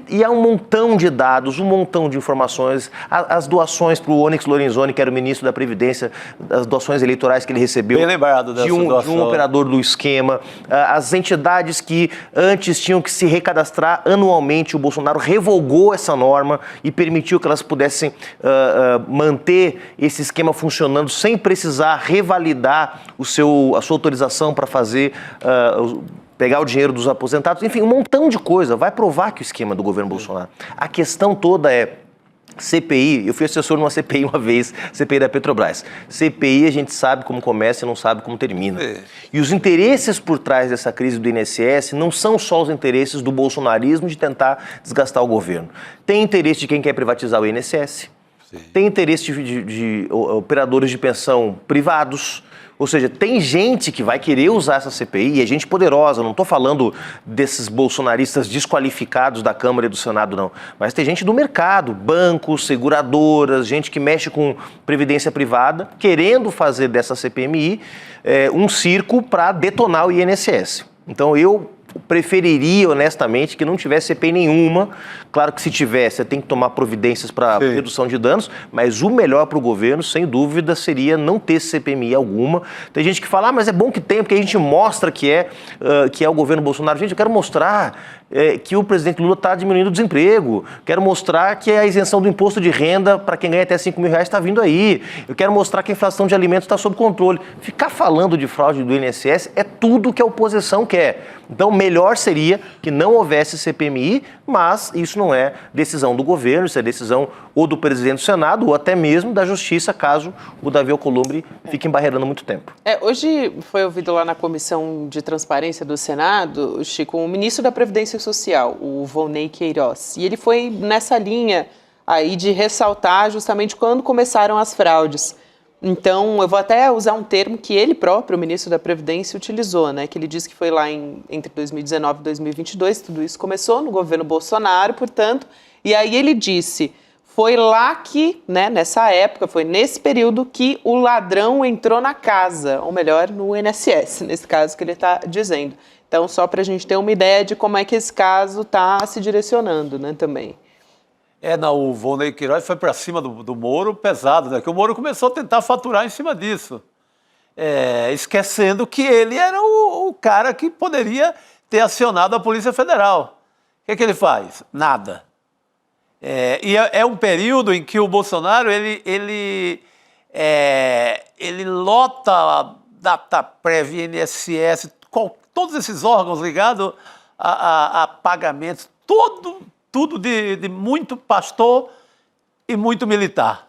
E há um montão de dados, um montão de informações, as doações para o Onyx Lorenzoni, que era o ministro da Previdência, as doações eleitorais que ele recebeu. Bem lembrado dessa de um operador do esquema, as entidades que antes tinham que se recadastrar anualmente, o Bolsonaro revogou essa norma e permitiu que elas pudessem manter esse esquema funcionando sem precisar revalidar a sua autorização para pegar o dinheiro dos aposentados, enfim, um montão de coisa. Vai provar que o esquema do governo Bolsonaro. A questão toda é CPI, eu fui assessor numa CPI uma vez, CPI da Petrobras. CPI a gente sabe como começa e não sabe como termina. E os interesses por trás dessa crise do INSS não são só os interesses do bolsonarismo de tentar desgastar o governo. Tem interesse de quem quer privatizar o INSS, tem interesse de operadores de pensão privados. Ou seja, tem gente que vai querer usar essa CPI, e é gente poderosa, não estou falando desses bolsonaristas desqualificados da Câmara e do Senado, não. Mas tem gente do mercado, bancos, seguradoras, gente que mexe com previdência privada, querendo fazer dessa CPMI um circo para detonar o INSS. Então eu preferiria, honestamente, que não tivesse CPI nenhuma. Claro que se tivesse, você tem que tomar providências para redução de danos, mas o melhor para o governo, sem dúvida, seria não ter CPMI alguma. Tem gente que fala, mas é bom que tenha, porque a gente mostra que é o governo Bolsonaro. Gente, eu quero mostrar que o presidente Lula está diminuindo o desemprego. Quero mostrar que a isenção do imposto de renda para quem ganha até R$5.000 está vindo aí. Eu quero mostrar que a inflação de alimentos está sob controle. Ficar falando de fraude do INSS é tudo que a oposição quer. Então, melhor seria que não houvesse CPMI, mas isso não é decisão do governo, isso é decisão ou do presidente do Senado ou até mesmo da Justiça, caso o Davi Alcolumbre fique embarreirando muito tempo. Hoje foi ouvido lá na Comissão de Transparência do Senado, Chico, o ministro da Previdência Social, o Volney Queiroz, e ele foi nessa linha aí de ressaltar justamente quando começaram as fraudes. Então, eu vou até usar um termo que ele próprio, o ministro da Previdência, utilizou, né? Que ele disse que foi lá entre 2019 e 2022, tudo isso começou no governo Bolsonaro, portanto, e aí ele disse, foi lá que, né, nessa época, foi nesse período que o ladrão entrou na casa, ou melhor, no INSS, nesse caso que ele está dizendo. Então, só para a gente ter uma ideia de como é que esse caso está se direcionando, né, também. O Volney Queiroz foi para cima do Moro pesado, né? Que o Moro começou a tentar faturar em cima disso, esquecendo que ele era o cara que poderia ter acionado a Polícia Federal. O que ele faz? Nada. E é um período em que o Bolsonaro ele lota DataPrev, INSS, todos esses órgãos ligados a pagamentos, tudo de muito pastor e muito militar.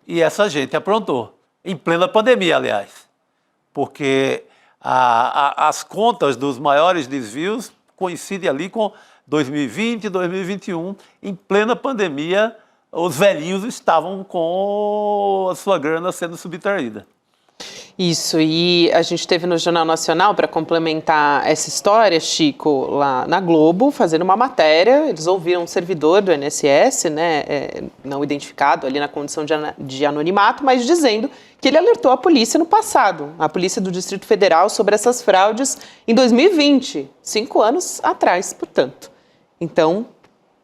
E essa gente aprontou, em plena pandemia, aliás, porque as contas dos maiores desvios coincidem ali com 2020 e 2021, em plena pandemia, os velhinhos estavam com a sua grana sendo subtraída. Isso, e a gente teve no Jornal Nacional, para complementar essa história, Chico, lá na Globo, fazendo uma matéria, eles ouviram um servidor do INSS, né, não identificado ali na condição de anonimato, mas dizendo que ele alertou a polícia no passado, a Polícia do Distrito Federal, sobre essas fraudes em 2020, 5 anos atrás, portanto. Então,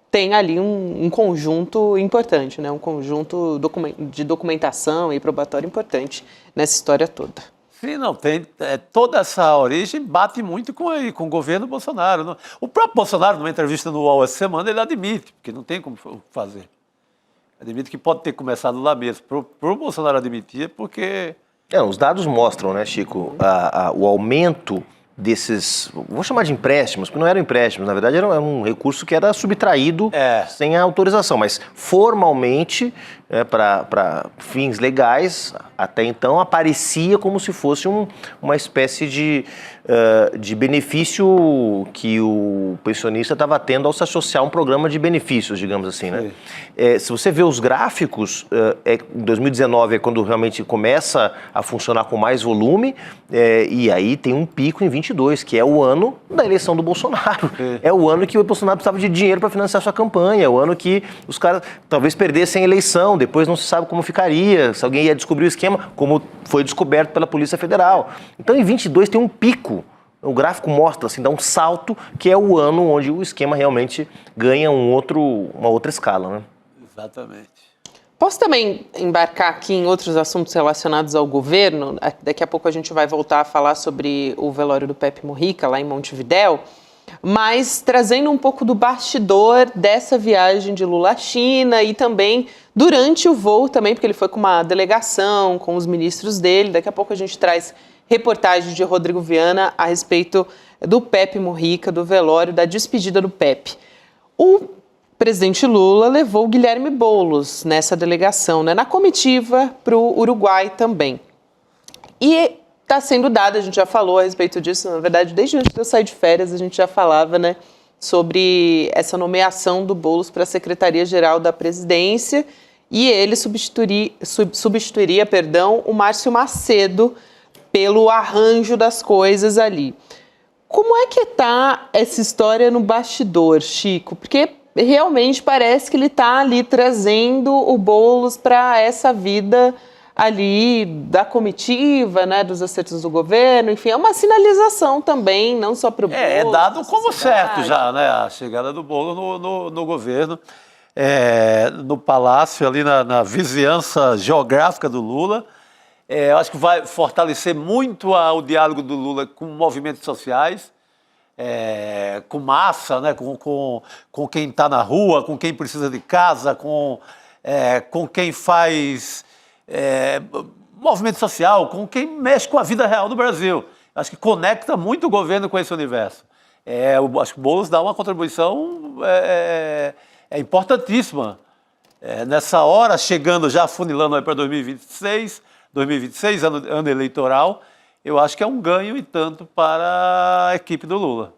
tem ali um conjunto importante, né? Um conjunto de documentação e probatório importante nessa história toda. Sim, não, tem toda essa origem bate muito com o governo Bolsonaro. Não? O próprio Bolsonaro, numa entrevista no UOL essa semana, ele admite, porque não tem como fazer. Admite que pode ter começado lá mesmo. Para o Bolsonaro admitir, porque... Os dados mostram, né, Chico, o aumento desses, vou chamar de empréstimos, porque não eram empréstimos, na verdade era um recurso que era subtraído sem a autorização, mas formalmente, para fins legais, até então aparecia como se fosse uma espécie de benefício que o pensionista estava tendo ao se associar a um programa de benefícios, digamos assim, né? Se você vê os gráficos, em 2019 é quando realmente começa a funcionar com mais volume, e aí tem um pico em 2022, que é o ano da eleição do Bolsonaro. É o ano que o Bolsonaro precisava de dinheiro para financiar sua campanha, é o ano que os caras talvez perdessem a eleição, depois não se sabe como ficaria, se alguém ia descobrir o esquema, como foi descoberto pela Polícia Federal. Então, em 22 tem um pico. O gráfico mostra, assim, dá um salto, que é o ano onde o esquema realmente ganha uma outra escala, né? Exatamente. Posso também embarcar aqui em outros assuntos relacionados ao governo? Daqui a pouco a gente vai voltar a falar sobre o velório do Pepe Mujica, lá em Montevidéu, mas trazendo um pouco do bastidor dessa viagem de Lula à China e também durante o voo também, porque ele foi com uma delegação, com os ministros dele. Daqui a pouco a gente traz reportagem de Rodrigo Viana a respeito do Pepe Mujica, do velório, da despedida do Pepe. O presidente Lula levou o Guilherme Boulos nessa delegação, né, na comitiva para o Uruguai também. E está sendo dado, a gente já falou a respeito disso, na verdade, desde antes de eu sair de férias, a gente já falava, né, sobre essa nomeação do Boulos para a Secretaria-Geral da Presidência, e ele substituiria o Márcio Macedo pelo arranjo das coisas ali. Como é que está essa história no bastidor, Chico? Porque realmente parece que ele está ali trazendo o Boulos para essa vida ali da comitiva, né, dos acertos do governo, enfim, é uma sinalização também, não só para o Boulos. É dado como certo já, né, a chegada do Boulos no governo, no palácio, ali na vizinhança geográfica do Lula. Eu acho que vai fortalecer muito o diálogo do Lula com movimentos sociais. com massa, né? com quem está na rua, com quem precisa de casa, com quem faz movimento social, com quem mexe com a vida real do Brasil. Acho que conecta muito o governo com esse universo. Acho que o Boulos dá uma contribuição importantíssima. Nessa hora, chegando já afunilando para 2026, ano eleitoral, eu acho que é um ganho e tanto para a equipe do Lula.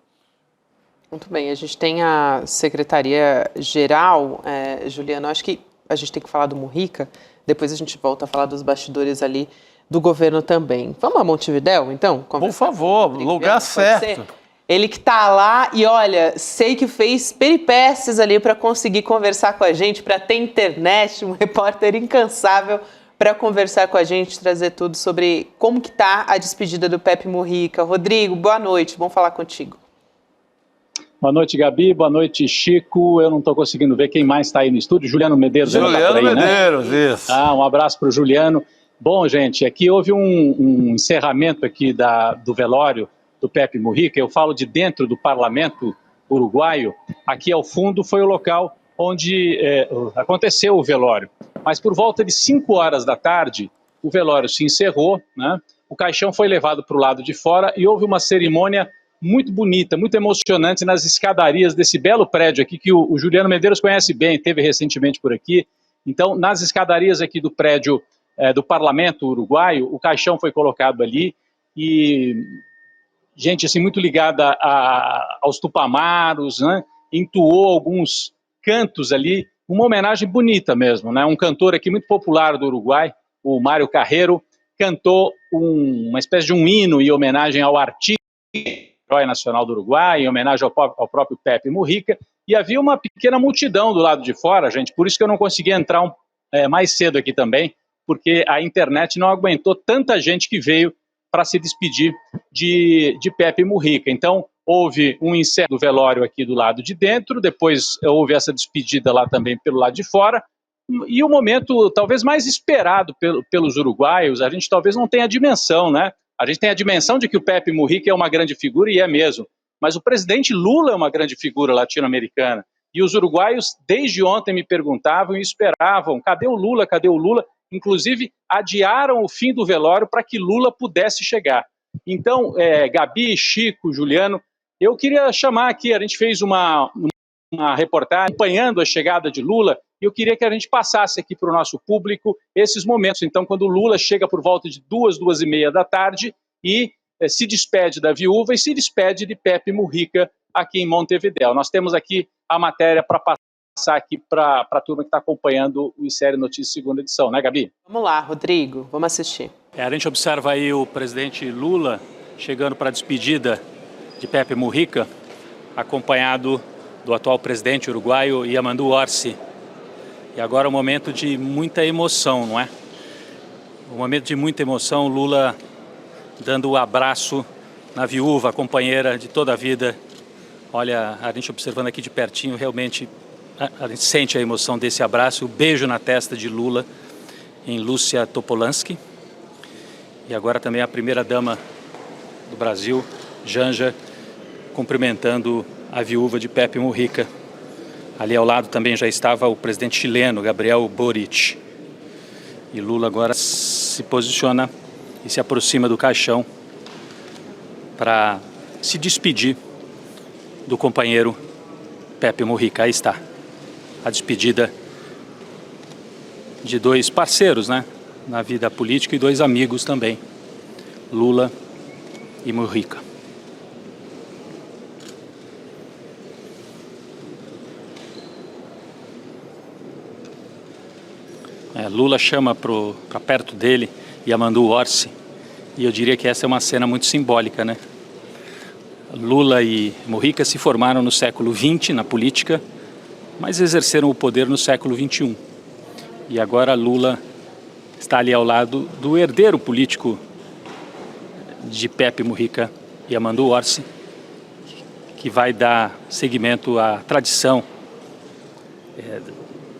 Muito bem, a gente tem a Secretaria-Geral, Juliano, acho que a gente tem que falar do Mujica, depois a gente volta a falar dos bastidores ali do governo também. Vamos a Montevidéu, então? Por favor, lugar certo. Ele que está lá e, olha, sei que fez peripécias ali para conseguir conversar com a gente, para ter internet, um repórter incansável para conversar com a gente, trazer tudo sobre como que está a despedida do Pepe Mujica. Rodrigo, boa noite, bom falar contigo. Boa noite, Gabi. Boa noite, Chico. Eu não estou conseguindo ver quem mais está aí no estúdio. Juliano Medeiros. Juliano Medeiros, né? Isso. Um abraço para o Juliano. Bom, gente, aqui houve um encerramento aqui do velório do Pepe Mujica. Eu falo de dentro do parlamento uruguaio. Aqui ao fundo foi o local onde aconteceu o velório. Mas por volta de 5 horas da tarde, o velório se encerrou, né? O caixão foi levado para o lado de fora e houve uma cerimônia muito bonita, muito emocionante nas escadarias desse belo prédio aqui que o Juliano Medeiros conhece bem, esteve recentemente por aqui. Então, nas escadarias aqui do prédio do Parlamento Uruguaio, o caixão foi colocado ali e gente assim muito ligada aos tupamaros, né? Entoou alguns cantos ali, uma homenagem bonita mesmo, né? Um cantor aqui muito popular do Uruguai, o Mário Carreiro, cantou uma espécie de um hino em homenagem ao artista, herói nacional do Uruguai, em homenagem ao próprio Pepe Mujica, e havia uma pequena multidão do lado de fora, gente, por isso que eu não consegui entrar mais cedo aqui também, porque a internet não aguentou tanta gente que veio para se despedir de Pepe Mujica. Então, houve um encerro do velório aqui do lado de dentro, depois houve essa despedida lá também pelo lado de fora, e o momento talvez mais esperado pelos uruguaios, a gente talvez não tenha a dimensão, né? A gente tem a dimensão de que o Pepe Mujica é uma grande figura, e é mesmo. Mas o presidente Lula é uma grande figura latino-americana. E os uruguaios, desde ontem, me perguntavam e esperavam, cadê o Lula, cadê o Lula? Inclusive, adiaram o fim do velório para que Lula pudesse chegar. Então, Gabi, Chico, Juliano, eu queria chamar aqui, a gente fez uma reportagem acompanhando a chegada de Lula, e eu queria que a gente passasse aqui para o nosso público esses momentos. Então, quando o Lula chega por volta de 2h30 da tarde e se despede da viúva e se despede de Pepe Mujica aqui em Montevidéu. Nós temos aqui a matéria para passar aqui para a turma que está acompanhando o Série Notícias segunda edição, né, Gabi? Vamos lá, Rodrigo, vamos assistir. A gente observa aí o presidente Lula chegando para a despedida de Pepe Mujica, acompanhado do atual presidente uruguaio Yamandu Orsi. E agora é um momento de muita emoção, não é? Um momento de muita emoção, Lula dando o abraço na viúva, companheira de toda a vida. Olha, a gente observando aqui de pertinho, realmente a gente sente a emoção desse abraço, o beijo na testa de Lula em Lúcia Topolansky. E agora também a primeira-dama do Brasil, Janja, cumprimentando a viúva de Pepe Mujica. Ali ao lado também já estava o presidente chileno, Gabriel Boric. E Lula agora se posiciona e se aproxima do caixão para se despedir do companheiro Pepe Mujica. Aí está a despedida de dois parceiros, né, na vida política e dois amigos também, Lula e Mujica. Lula chama para perto dele Yamandu Orsi, e eu diria que essa é uma cena muito simbólica, né? Lula e Mujica se formaram no século XX na política, mas exerceram o poder no século XXI. E agora Lula está ali ao lado do herdeiro político de Pepe Mujica, Yamandu Orsi, que vai dar seguimento à tradição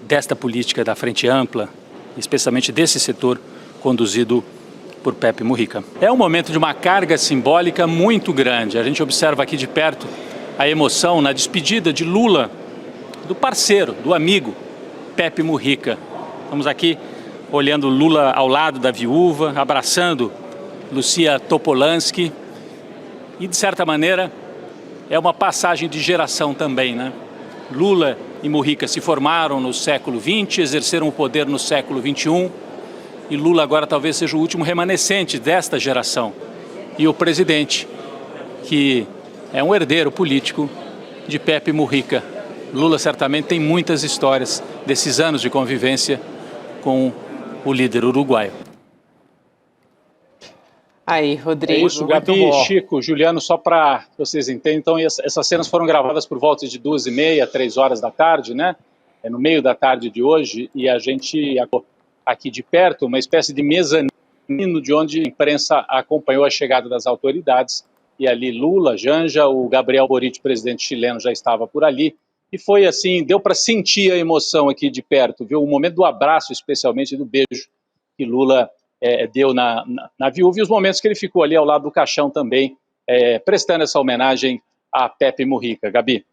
desta política da Frente Ampla, especialmente desse setor conduzido por Pepe Mujica. É um momento de uma carga simbólica muito grande. A gente observa aqui de perto a emoção na despedida de Lula, do parceiro, do amigo, Pepe Mujica. Estamos aqui olhando Lula ao lado da viúva, abraçando Lucia Topolansky. E, de certa maneira, é uma passagem de geração também, né? Lula e Mujica se formaram no século XX, exerceram o poder no século XXI, e Lula agora talvez seja o último remanescente desta geração. E o presidente, que é um herdeiro político de Pepe Mujica. Lula certamente tem muitas histórias desses anos de convivência com o líder uruguaio. Aí, Rodrigo. É isso, Gabi, Chico, Juliano, só para vocês entenderem. Então, essas cenas foram gravadas por volta de 2h30, 3 horas da tarde, né? É no meio da tarde de hoje, e a gente, aqui de perto, uma espécie de mezanino de onde a imprensa acompanhou a chegada das autoridades, e ali Lula, Janja, o Gabriel Boric, presidente chileno, já estava por ali, e foi assim, deu para sentir a emoção aqui de perto, viu? O momento do abraço, especialmente do beijo que Lula deu na viúva, e os momentos que ele ficou ali ao lado do caixão também, prestando essa homenagem a Pepe Mujica. Gabi.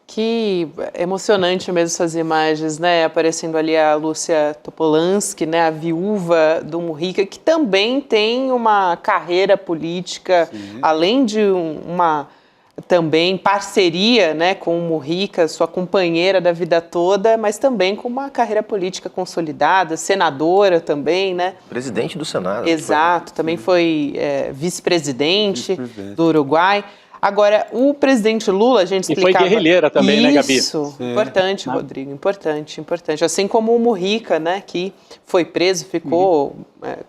Que emocionante mesmo essas imagens, né? Aparecendo ali a Lúcia Topolansky, né? A viúva do Mujica, que também tem uma carreira política, além de uma também parceria, né, com o Mujica, sua companheira da vida toda, mas também com uma carreira política consolidada, senadora também, né? Presidente do Senado. Exato, também foi vice-presidente do Uruguai. Agora, o presidente Lula, a gente explicava... E foi guerrilheira também, né, Gabi? Isso, importante, Rodrigo, importante. Assim como o Mujica, né, que foi preso, ficou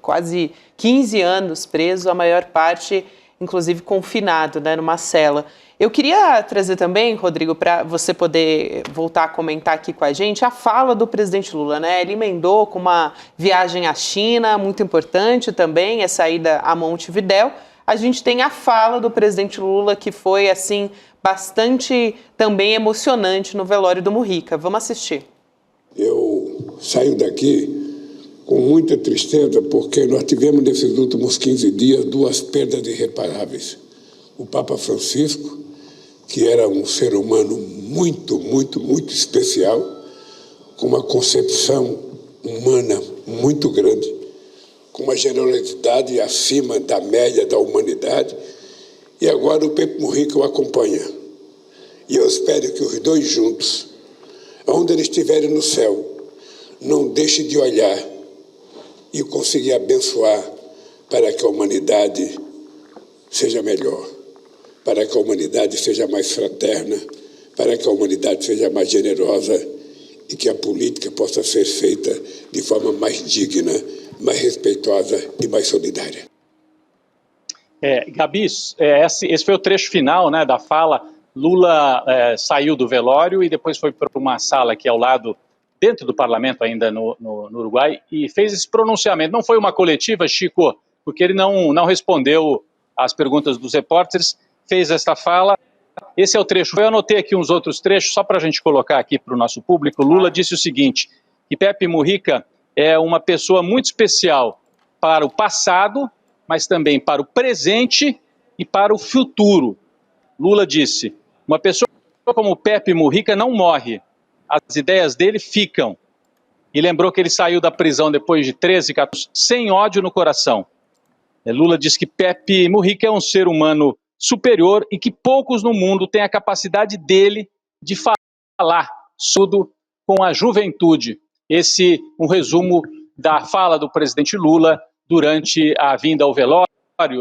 quase 15 anos preso, a maior parte, inclusive, confinado, né, numa cela. Eu queria trazer também, Rodrigo, para você poder voltar a comentar aqui com a gente, a fala do presidente Lula, né? Ele emendou com uma viagem à China, muito importante também, essa ida a Montevidéu. A gente tem a fala do presidente Lula, que foi, assim, bastante também emocionante no velório do Mujica. Vamos assistir. Eu saio daqui com muita tristeza, porque nós tivemos nesses últimos 15 dias 2 perdas irreparáveis. O Papa Francisco, que era um ser humano muito, muito, muito especial, com uma concepção humana muito grande, com uma generosidade acima da média da humanidade, e agora o Pepe Mujica o acompanha. E eu espero que os dois juntos, onde eles estiverem no céu, não deixem de olhar e conseguir abençoar para que a humanidade seja melhor, para que a humanidade seja mais fraterna, para que a humanidade seja mais generosa e que a política possa ser feita de forma mais digna, mais respeitosa e mais solidária. Gabi, esse foi o trecho final, né, da fala. Lula saiu do velório e depois foi para uma sala aqui ao lado, dentro do parlamento ainda no Uruguai, e fez esse pronunciamento. Não foi uma coletiva, Chico, porque ele não respondeu às perguntas dos repórteres, fez esta fala. Esse é o trecho. Eu anotei aqui uns outros trechos, só para a gente colocar aqui para o nosso público. Lula disse o seguinte, que Pepe Mujica é uma pessoa muito especial para o passado, mas também para o presente e para o futuro. Lula disse, uma pessoa como Pepe Mujica não morre, as ideias dele ficam. E lembrou que ele saiu da prisão depois de 13, 14, sem ódio no coração. Lula disse que Pepe Mujica é um ser humano superior e que poucos no mundo têm a capacidade dele de falar tudo com a juventude. Esse um resumo da fala do presidente Lula durante a vinda ao velório.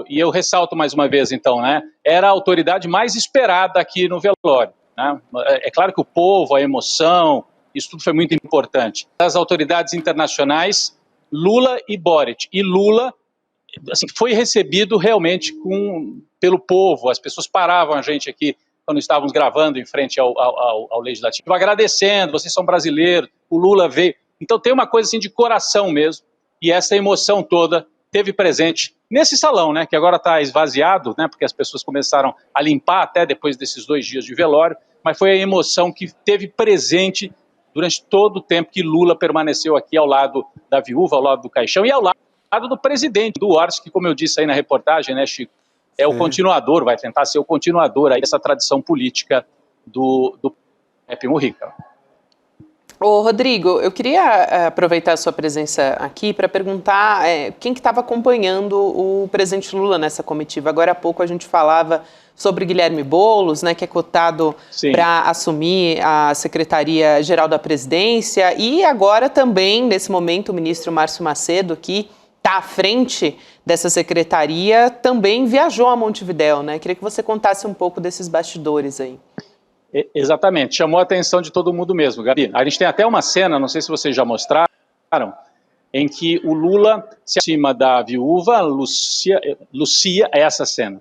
E eu ressalto mais uma vez, então, né? Era a autoridade mais esperada aqui no velório, né? É claro que o povo, a emoção, isso tudo foi muito importante. As autoridades internacionais, Lula e Boric. E Lula, assim, foi recebido realmente pelo povo. As pessoas paravam a gente aqui quando estávamos gravando em frente ao Legislativo, agradecendo, vocês são brasileiros, o Lula veio. Então tem uma coisa assim de coração mesmo, e essa emoção toda teve presente nesse salão, né, que agora está esvaziado, né, porque as pessoas começaram a limpar até depois desses 2 dias de velório, mas foi a emoção que teve presente durante todo o tempo que Lula permaneceu aqui ao lado da viúva, ao lado do caixão, e ao lado lado do presidente, do Orsi, que, como eu disse aí na reportagem, né, Chico, é o continuador, vai tentar ser o continuador aí dessa tradição política do Pepe Mujica. Ô, Rodrigo, eu queria aproveitar a sua presença aqui para perguntar quem que estava acompanhando o presidente Lula nessa comitiva. Agora há pouco a gente falava sobre Guilherme Boulos, né, que é cotado para assumir a Secretaria-Geral da Presidência, e agora também, nesse momento, o ministro Márcio Macedo, que está à frente dessa secretaria, também viajou a Montevidéu, né? Queria que você contasse um pouco desses bastidores aí. Exatamente, chamou a atenção de todo mundo mesmo, Gabi. A gente tem até uma cena, não sei se vocês já mostraram, em que o Lula se aproxima da viúva, Lucia, é essa cena,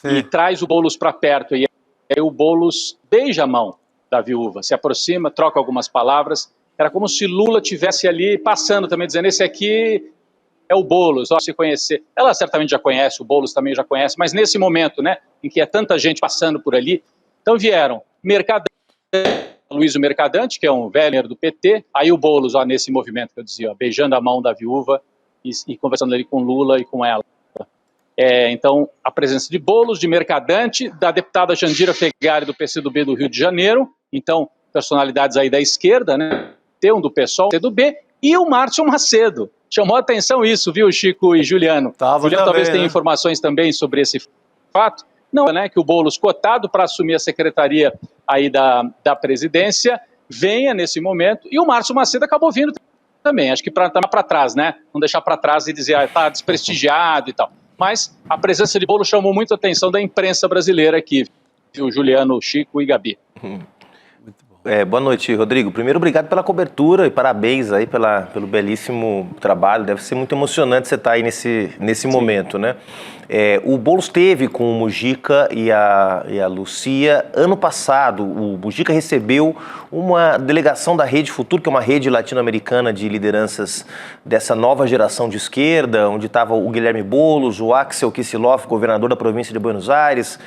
e traz o Boulos para perto, e aí o Boulos beija a mão da viúva, se aproxima, troca algumas palavras, era como se Lula tivesse ali passando também, dizendo, esse aqui é o Boulos, ó, se conhecer. Ela certamente já conhece, o Boulos também já conhece, mas nesse momento, né, em que é tanta gente passando por ali, então vieram Mercadante, Luísio Mercadante, que é um velho do PT, aí o Boulos, ó, nesse movimento que eu dizia, ó, beijando a mão da viúva e conversando ali com Lula e com ela. Então, a presença de Boulos, de Mercadante, da deputada Jandira Fegari do PCdoB do Rio de Janeiro, então, personalidades aí da esquerda, né, tem um do PSOL, PCdoB, e o Márcio Macedo. Chamou a atenção isso, viu, Chico e Juliano? Juliano talvez tenha informações também sobre esse fato. Não, né, que o Boulos, cotado para assumir a secretaria aí da presidência, venha nesse momento, e o Márcio Macedo acabou vindo também, acho que para trás, né, não deixar para trás e dizer, está desprestigiado e tal. Mas a presença de Boulos chamou muito a atenção da imprensa brasileira aqui, viu, Juliano, Chico e Gabi. Boa noite, Rodrigo. Primeiro, obrigado pela cobertura e parabéns aí pelo belíssimo trabalho. Deve ser muito emocionante você estar aí nesse momento, né? O Boulos esteve com o Mujica e a Lucia ano passado. O Mujica recebeu uma delegação da Rede Futuro, que é uma rede latino-americana de lideranças dessa nova geração de esquerda, onde estava o Guilherme Boulos, o Axel Kicillof, governador da província de Buenos Aires,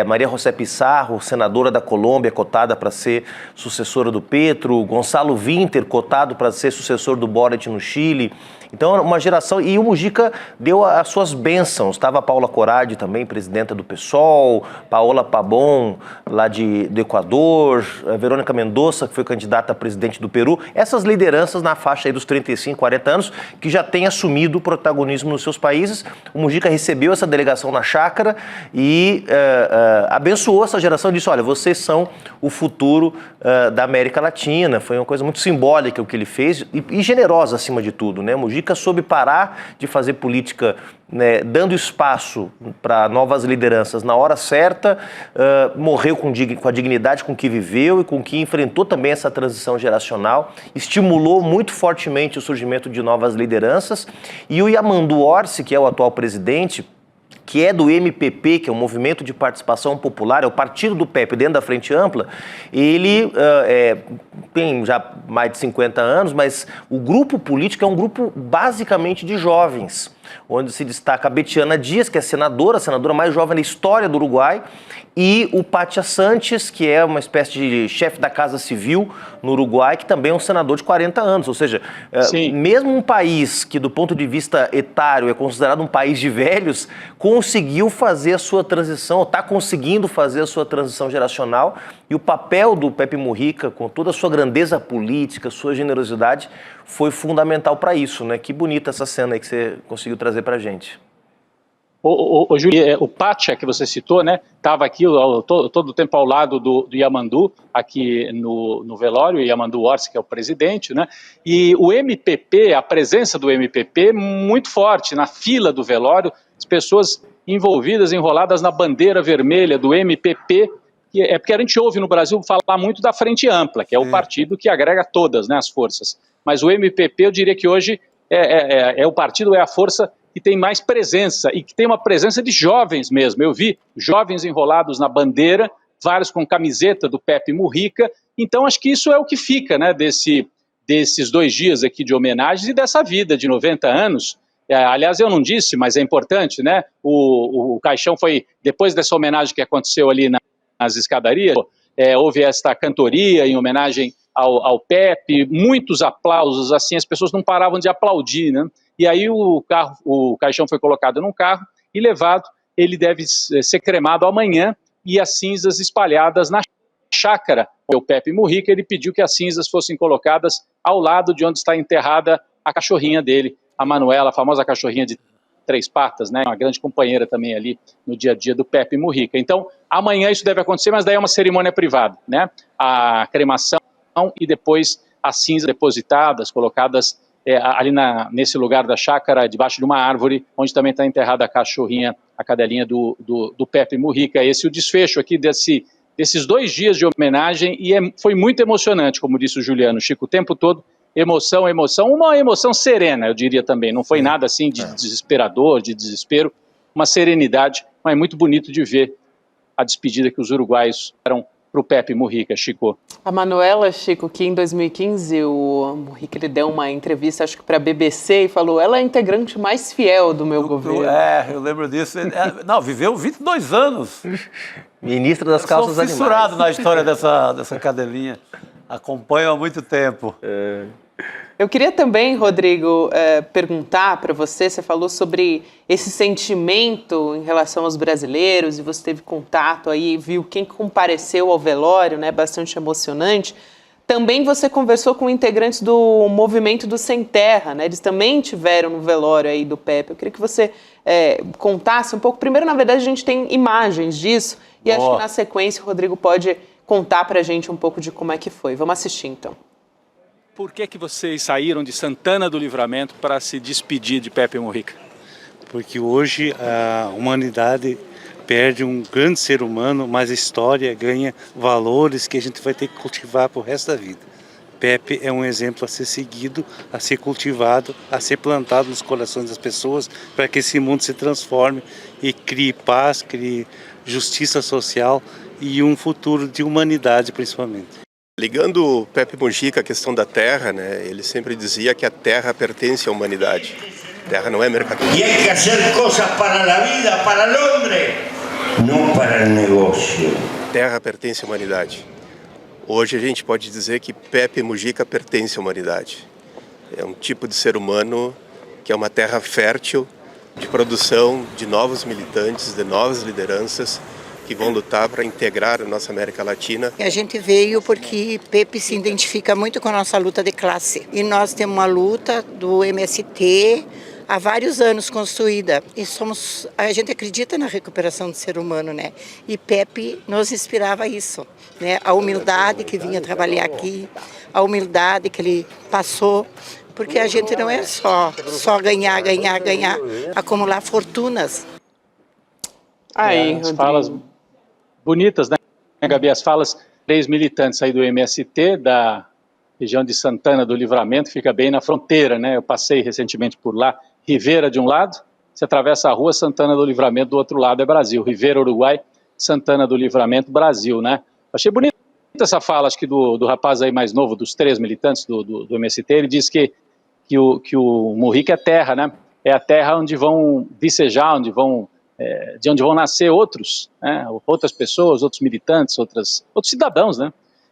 Maria José Pizarro, senadora da Colômbia, cotada para ser sucessora do Petro, Gonçalo Winter, cotado para ser sucessor do Boric no Chile. Então, uma geração... E o Mujica deu as suas bênçãos. Estava a Paula Coradi também, presidenta do PSOL, Paola Pabon, lá do Equador, a Verônica Mendonça, que foi candidata a presidente do Peru. Essas lideranças na faixa aí dos 35, 40 anos, que já têm assumido o protagonismo nos seus países. O Mujica recebeu essa delegação na chácara e abençoou essa geração e disse, olha, vocês são o futuro da América Latina. Foi uma coisa muito simbólica o que ele fez e generosa acima de tudo, né? O Mujica soube parar de fazer política, né, dando espaço para novas lideranças na hora certa, morreu com a dignidade com que viveu e com que enfrentou também essa transição geracional, estimulou muito fortemente o surgimento de novas lideranças, e o Yamandu Orsi, que é o atual presidente, que é do MPP, que é o Movimento de Participação Popular, é o partido do Pepe dentro da Frente Ampla, ele tem já mais de 50 anos, mas o grupo político é um grupo basicamente de jovens, onde se destaca a Betiana Dias, que é a senadora mais jovem da história do Uruguai, e o Pátia Sanches, que é uma espécie de chefe da Casa Civil no Uruguai, que também é um senador de 40 anos. Ou seja, mesmo um país que, do ponto de vista etário, é considerado um país de velhos, conseguiu fazer a sua transição, ou está conseguindo fazer a sua transição geracional, e o papel do Pepe Mujica, com toda a sua grandeza política, sua generosidade, foi fundamental para isso, né? Que bonita essa cena aí que você conseguiu trazer para a gente. Júlio, o Pátia que você citou, né, estava aqui todo o tempo ao lado do Yamandu, aqui no velório, Yamandu Orsi, que é o presidente, né, e o MPP, a presença do MPP muito forte na fila do velório, as pessoas envolvidas, enroladas na bandeira vermelha do MPP, porque a gente ouve no Brasil falar muito da Frente Ampla, que é o partido que agrega todas, né, as forças, mas o MPP eu diria que hoje é o partido, é a força que tem mais presença e que tem uma presença de jovens mesmo. Eu vi jovens enrolados na bandeira, vários com camiseta do Pepe Mujica. Então acho que isso é o que fica, né, desses 2 dias aqui de homenagens e dessa vida de 90 anos. Aliás, eu não disse, mas é importante, né? O caixão foi, depois dessa homenagem que aconteceu ali nas escadarias, houve esta cantoria em homenagem ao Pepe, muitos aplausos, assim, as pessoas não paravam de aplaudir, né? E aí o caixão foi colocado num carro e levado, ele deve ser cremado amanhã e as cinzas espalhadas na chácara. O Pepe Mujica, ele pediu que as cinzas fossem colocadas ao lado de onde está enterrada a cachorrinha dele, a Manuela, a famosa cachorrinha de 3 patas, né? Uma grande companheira também ali no dia a dia do Pepe Mujica. Então, amanhã isso deve acontecer, mas daí é uma cerimônia privada, né? A cremação e depois as cinzas depositadas, colocadas ali nesse lugar da chácara, debaixo de uma árvore, onde também está enterrada a cachorrinha, a cadelinha do Pepe Mujica. Esse é o desfecho aqui desses 2 dias de homenagem, e foi muito emocionante, como disse o Juliano, Chico, o tempo todo, emoção, uma emoção serena, eu diria também, não foi nada assim de desesperador, de desespero, uma serenidade, mas é muito bonito de ver a despedida que os uruguaios deram para o Pepe Mujica, Chico. A Manuela, Chico, que em 2015 o Mujica ele deu uma entrevista, acho que para a BBC, e falou, ela é a integrante mais fiel do meu governo. Eu lembro disso. Não, viveu 22 anos. Ministra das causas animais. Sou fissurado na história dessa cadelinha. Acompanho há muito tempo. Eu queria também, Rodrigo, perguntar para você, você falou sobre esse sentimento em relação aos brasileiros, e você teve contato aí, viu quem compareceu ao velório, né, bastante emocionante. Também você conversou com integrantes do movimento do Sem Terra, né, eles também tiveram no velório aí do Pepe. Eu queria que você contasse um pouco. Primeiro, na verdade, a gente tem imagens disso, e acho que na sequência o Rodrigo pode contar para a gente um pouco de como é que foi. Vamos assistir, então. Por que vocês saíram de Santana do Livramento para se despedir de Pepe Mujica? Porque hoje a humanidade perde um grande ser humano, mas a história ganha valores que a gente vai ter que cultivar para o resto da vida. Pepe é um exemplo a ser seguido, a ser cultivado, a ser plantado nos corações das pessoas para que esse mundo se transforme e crie paz, crie justiça social e um futuro de humanidade principalmente. Ligando o Pepe Mujica à questão da terra, né, ele sempre dizia que a terra pertence à humanidade. A terra não é mercadoria. E hay que hacer cosas para a vida, para o homem, não para o negócio. A terra pertence à humanidade. Hoje a gente pode dizer que Pepe Mujica pertence à humanidade. É um tipo de ser humano que é uma terra fértil de produção de novos militantes, de novas lideranças, que vão lutar para integrar a nossa América Latina. A gente veio porque Pepe se identifica muito com a nossa luta de classe. E nós temos uma luta do MST há vários anos construída. E a gente acredita na recuperação do ser humano, né? E Pepe nos inspirava isso, né? A humildade que vinha trabalhar aqui, a humildade que ele passou. Porque a gente não é só ganhar, acumular fortunas. Aí, as falas bonitas, né, Gabi? As falas, 3 militantes aí do MST, da região de Santana do Livramento, fica bem na fronteira, né? Eu passei recentemente por lá. Rivera de um lado, você atravessa a rua, Santana do Livramento do outro lado é Brasil. Rivera, Uruguai, Santana do Livramento, Brasil, né? Achei bonita essa fala, acho que do rapaz aí mais novo, dos 3 militantes do MST. Ele diz que o Mujica é terra, né? É a terra onde vão vicejar, de onde vão nascer outros, né? Outras pessoas, outros militantes, outros cidadãos, né?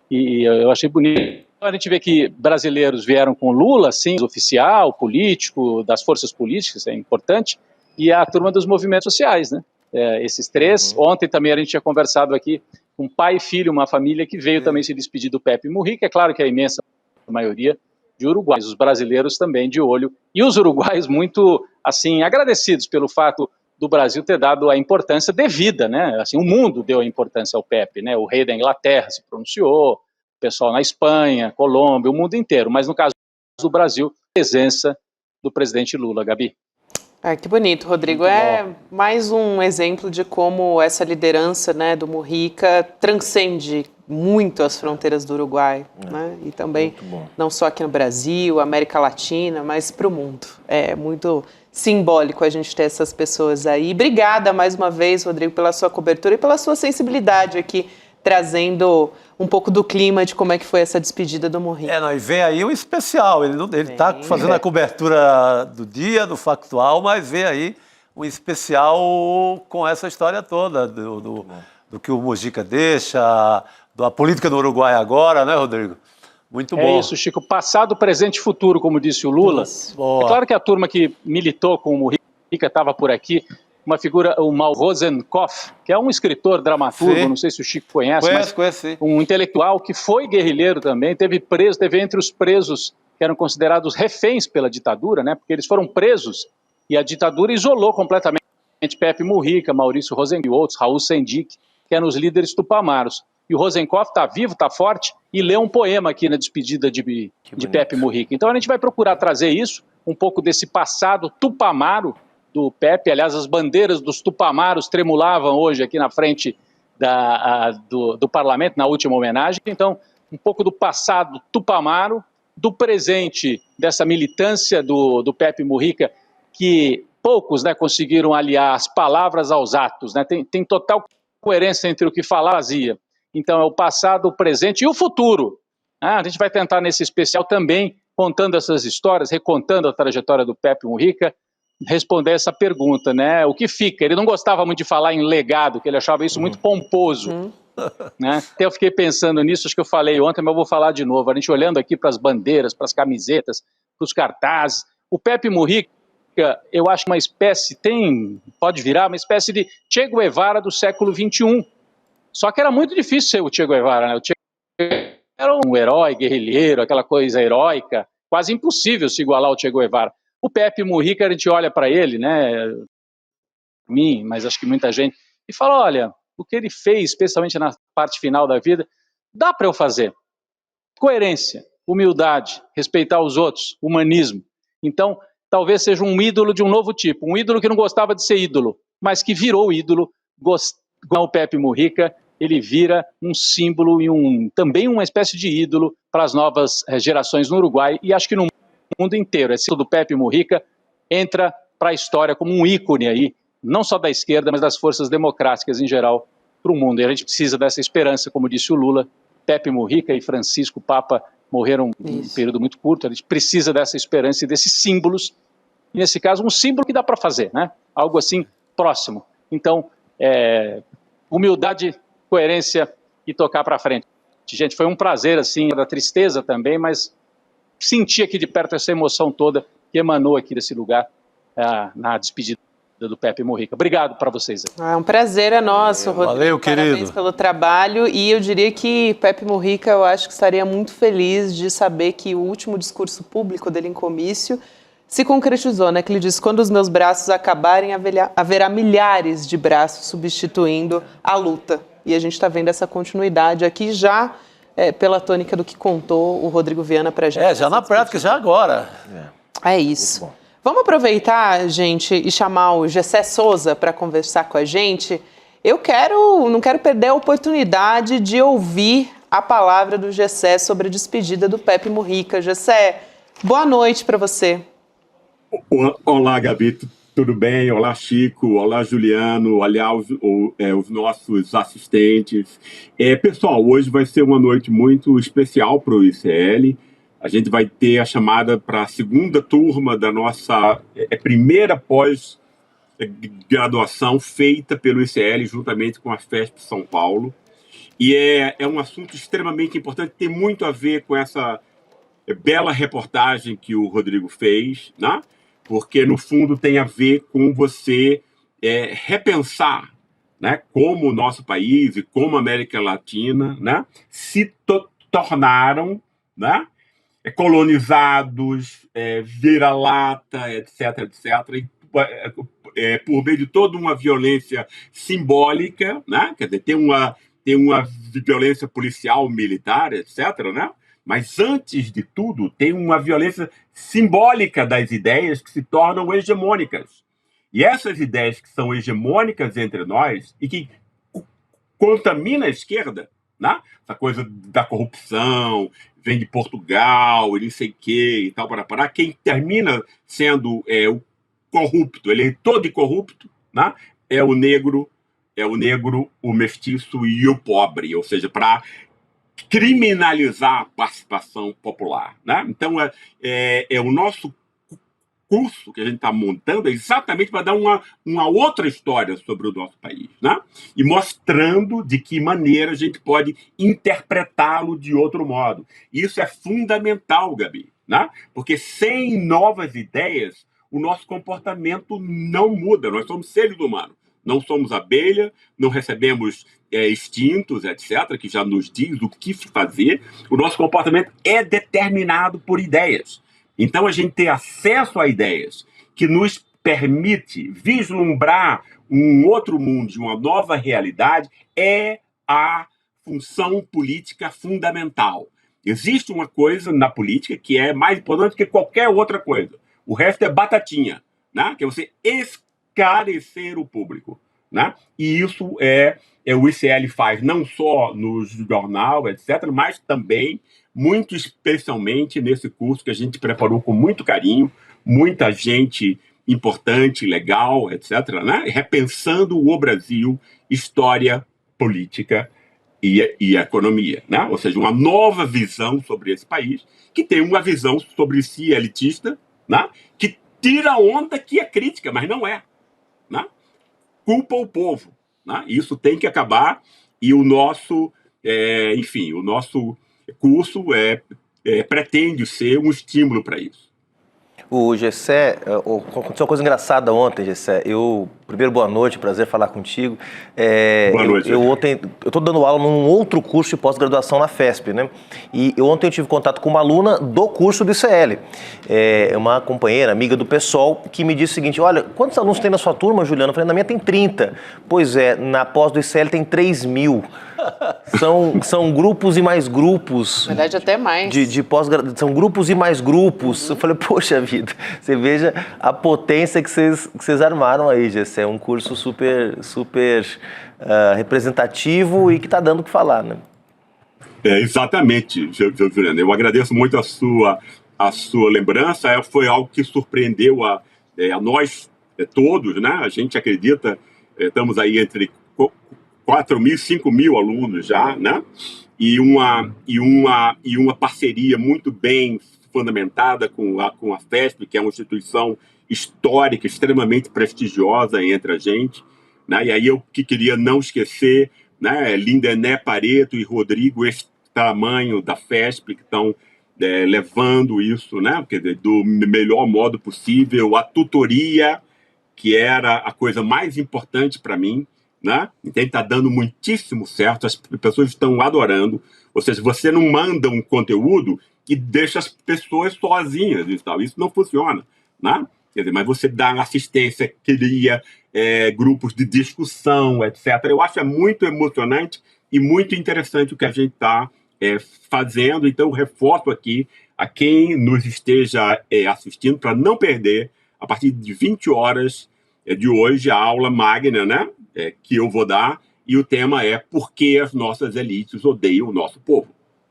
E eu achei bonito. A gente vê que brasileiros vieram com Lula, sim, oficial, político, das forças políticas, é importante, e a turma dos movimentos sociais, né? Esses 3. Ontem também a gente tinha conversado aqui com pai e filho, uma família que veio também se despedir do Pepe Mujica. É claro que a imensa maioria de uruguaios, os brasileiros também de olho, e os uruguaios muito, assim, agradecidos pelo fato do Brasil ter dado a importância devida, né? Assim, o mundo deu a importância ao Pepe, né? O rei da Inglaterra se pronunciou, o pessoal na Espanha, Colômbia, o mundo inteiro. Mas no caso do Brasil, a presença do presidente Lula, Gabi. Que bonito, Rodrigo. Mais um exemplo de como essa liderança, né, do Mujica transcende muito as fronteiras do Uruguai, né? E também não só aqui no Brasil, América Latina, mas para o mundo. É muito simbólico a gente ter essas pessoas aí. Obrigada mais uma vez, Rodrigo, pela sua cobertura e pela sua sensibilidade aqui, trazendo um pouco do clima de como é que foi essa despedida do Mujica. E vem aí um especial, ele está fazendo a cobertura do dia, do factual, mas vem aí um especial com essa história toda, do que o Mujica deixa, da política no Uruguai agora, né, Rodrigo? Muito bom. É isso, Chico. Passado, presente e futuro, como disse o Lula. Boa. É claro que a turma que militou com o Mujica estava por aqui. Uma figura, o Mal Rosenkopf, que é um escritor, dramaturgo, Sim. não sei se o Chico conhece, mas Conhece. um intelectual que foi guerrilheiro também, teve entre os presos que eram considerados reféns pela ditadura, né? Porque eles foram presos e a ditadura isolou completamente Pepe Mujica, Maurício Rosenkopf e outros, Raul Sendic, que eram os líderes tupamaros. E o Rosenkopf está vivo, está forte, e leu um poema aqui na despedida de Pepe Mujica. Então a gente vai procurar trazer isso, um pouco desse passado tupamaro do Pepe. Aliás, as bandeiras dos tupamaros tremulavam hoje aqui na frente do parlamento, na última homenagem. Então, um pouco do passado tupamaro, do presente dessa militância do Pepe Mujica, que poucos, né, conseguiram aliar as palavras aos atos, né? Tem total coerência entre o que fala e fazia. Então, é o passado, o presente e o futuro. A gente vai tentar, nesse especial, também, contando essas histórias, recontando a trajetória do Pepe Mujica, responder essa pergunta, né? O que fica? Ele não gostava muito de falar em legado, que ele achava isso muito pomposo. Né? Até eu fiquei pensando nisso, acho que eu falei ontem, mas eu vou falar de novo. A gente olhando aqui para as bandeiras, para as camisetas, para os cartazes. O Pepe Mujica, eu acho uma espécie, pode virar uma espécie de Che Guevara do século XXI. Só que era muito difícil ser o Che Guevara, né? O Che Guevara era um herói guerrilheiro, aquela coisa heróica, quase impossível se igualar ao Che Guevara. O Pepe Mujica, a gente olha para ele, né, mim, mas acho que muita gente, e fala, olha, o que ele fez, especialmente na parte final da vida, dá para eu fazer. Coerência, humildade, respeitar os outros, humanismo. Então, talvez seja um ídolo de um novo tipo, um ídolo que não gostava de ser ídolo, mas que virou ídolo, igual o Pepe Mujica, ele vira um símbolo e também uma espécie de ídolo para as novas gerações no Uruguai, e acho que no mundo inteiro. Esse do Pepe Mujica entra para a história como um ícone aí, não só da esquerda, mas das forças democráticas em geral para o mundo. E a gente precisa dessa esperança, como disse o Lula. Pepe Mujica e Francisco Papa morreram em um período muito curto. A gente precisa dessa esperança e desses símbolos. E nesse caso, um símbolo que dá para fazer, né? Algo assim próximo. Então, humildade, coerência e tocar para frente. Gente, foi um prazer, assim, da tristeza também, mas senti aqui de perto essa emoção toda que emanou aqui desse lugar na despedida do Pepe Mujica. Obrigado para vocês. Um prazer é nosso, Rodrigo. Valeu, querido. Parabéns pelo trabalho. E eu diria que Pepe Mujica, eu acho que estaria muito feliz de saber que o último discurso público dele em comício se concretizou, né? Que ele disse, quando os meus braços acabarem, haverá milhares de braços substituindo a luta. E a gente está vendo essa continuidade aqui já pela tônica do que contou o Rodrigo Viana para a gente. Já na prática, já agora. É isso. Vamos aproveitar, gente, e chamar o Gessé Souza para conversar com a gente. Eu não quero perder a oportunidade de ouvir a palavra do Gessé sobre a despedida do Pepe Mujica. Gessé, boa noite para você. Olá, Gabi, tudo bem? Olá, Chico. Olá, Juliano. Olá, os nossos assistentes. Pessoal, hoje vai ser uma noite muito especial para o ICL. A gente vai ter a chamada para a segunda turma da nossa primeira pós-graduação feita pelo ICL juntamente com a FESP São Paulo. E é um assunto extremamente importante, tem muito a ver com essa bela reportagem que o Rodrigo fez, né? Porque, no fundo, tem a ver com você repensar, né, como o nosso país e como a América Latina, né, se tornaram, né, colonizados, vira-lata, etc., etc., e, por meio de toda uma violência simbólica, né, quer dizer, tem uma violência policial, militar, etc., né, mas, antes de tudo, tem uma violência simbólica das ideias que se tornam hegemônicas. E essas ideias que são hegemônicas entre nós e que contaminam a esquerda, né? Essa coisa da corrupção, vem de Portugal, e não sei o quê, e tal, para quem termina sendo o corrupto, eleitor de corrupto, né? É o negro, o mestiço e o pobre, ou seja, para criminalizar a participação popular, né? Então, o nosso curso que a gente está montando é exatamente para dar uma outra história sobre o nosso país, né? E mostrando de que maneira a gente pode interpretá-lo de outro modo. Isso é fundamental, Gabi, né? Porque sem novas ideias, o nosso comportamento não muda. Nós somos seres humanos, não somos abelha, não recebemos instintos, etc., que já nos diz o que fazer. O nosso comportamento é determinado por ideias. Então, a gente ter acesso a ideias que nos permite vislumbrar um outro mundo, uma nova realidade, é a função política fundamental. Existe uma coisa na política que é mais importante que qualquer outra coisa. O resto é batatinha, né? Que é você esclarecer o público, né? E isso o ICL faz não só no jornal, etc., mas também, muito especialmente, nesse curso que a gente preparou com muito carinho, muita gente importante, legal, etc., né? Repensando o Brasil, história, política e economia, né? Ou seja, uma nova visão sobre esse país, que tem uma visão sobre si elitista, né? Que tira a onda que é crítica, mas não é, né? Culpa o povo, né? Isso tem que acabar, e o nosso, o nosso curso pretende ser um estímulo para isso. O Gessé, aconteceu uma coisa engraçada ontem, Gessé. Primeiro, boa noite, prazer falar contigo. Boa noite. Eu estou dando aula num outro curso de pós-graduação na FESP, né? E ontem eu tive contato com uma aluna do curso do ICL, uma companheira, amiga do PSOL, que me disse o seguinte: olha, quantos alunos tem na sua turma, Juliana? Eu falei, na minha tem 30. Pois é, na pós do ICL tem 3.000. São grupos e mais grupos. Na verdade, até mais. De pós-graduação. São grupos e mais grupos. Eu falei, poxa vida, você veja a potência que vocês armaram aí, Gessé. É um curso super representativo e que está dando o que falar, né? Exatamente, Juliana. Eu agradeço muito a sua lembrança. Foi algo que surpreendeu a nós todos, né? A gente acredita, estamos aí entre 4.000, 5.000 alunos já, né? E uma parceria muito bem fundamentada com a FESP, que é uma instituição histórica, extremamente prestigiosa entre a gente, né? E aí eu que queria não esquecer, né? Lindené Pareto e Rodrigo Tamanho da FESP, que estão levando isso, né? Do melhor modo possível, a tutoria, que era a coisa mais importante para mim, né? Então está dando muitíssimo certo, as pessoas estão adorando. Ou seja, você não manda um conteúdo e deixa as pessoas sozinhas e tal. Isso não funciona, né? Quer dizer, mas você dá assistência, cria grupos de discussão, etc. Eu acho muito emocionante e muito interessante o que a gente está fazendo. Então, eu reforço aqui a quem nos esteja assistindo para não perder, a partir de 20 horas de hoje, a aula magna, né? Que eu vou dar, e o tema é por que as nossas elites odeiam o nosso povo.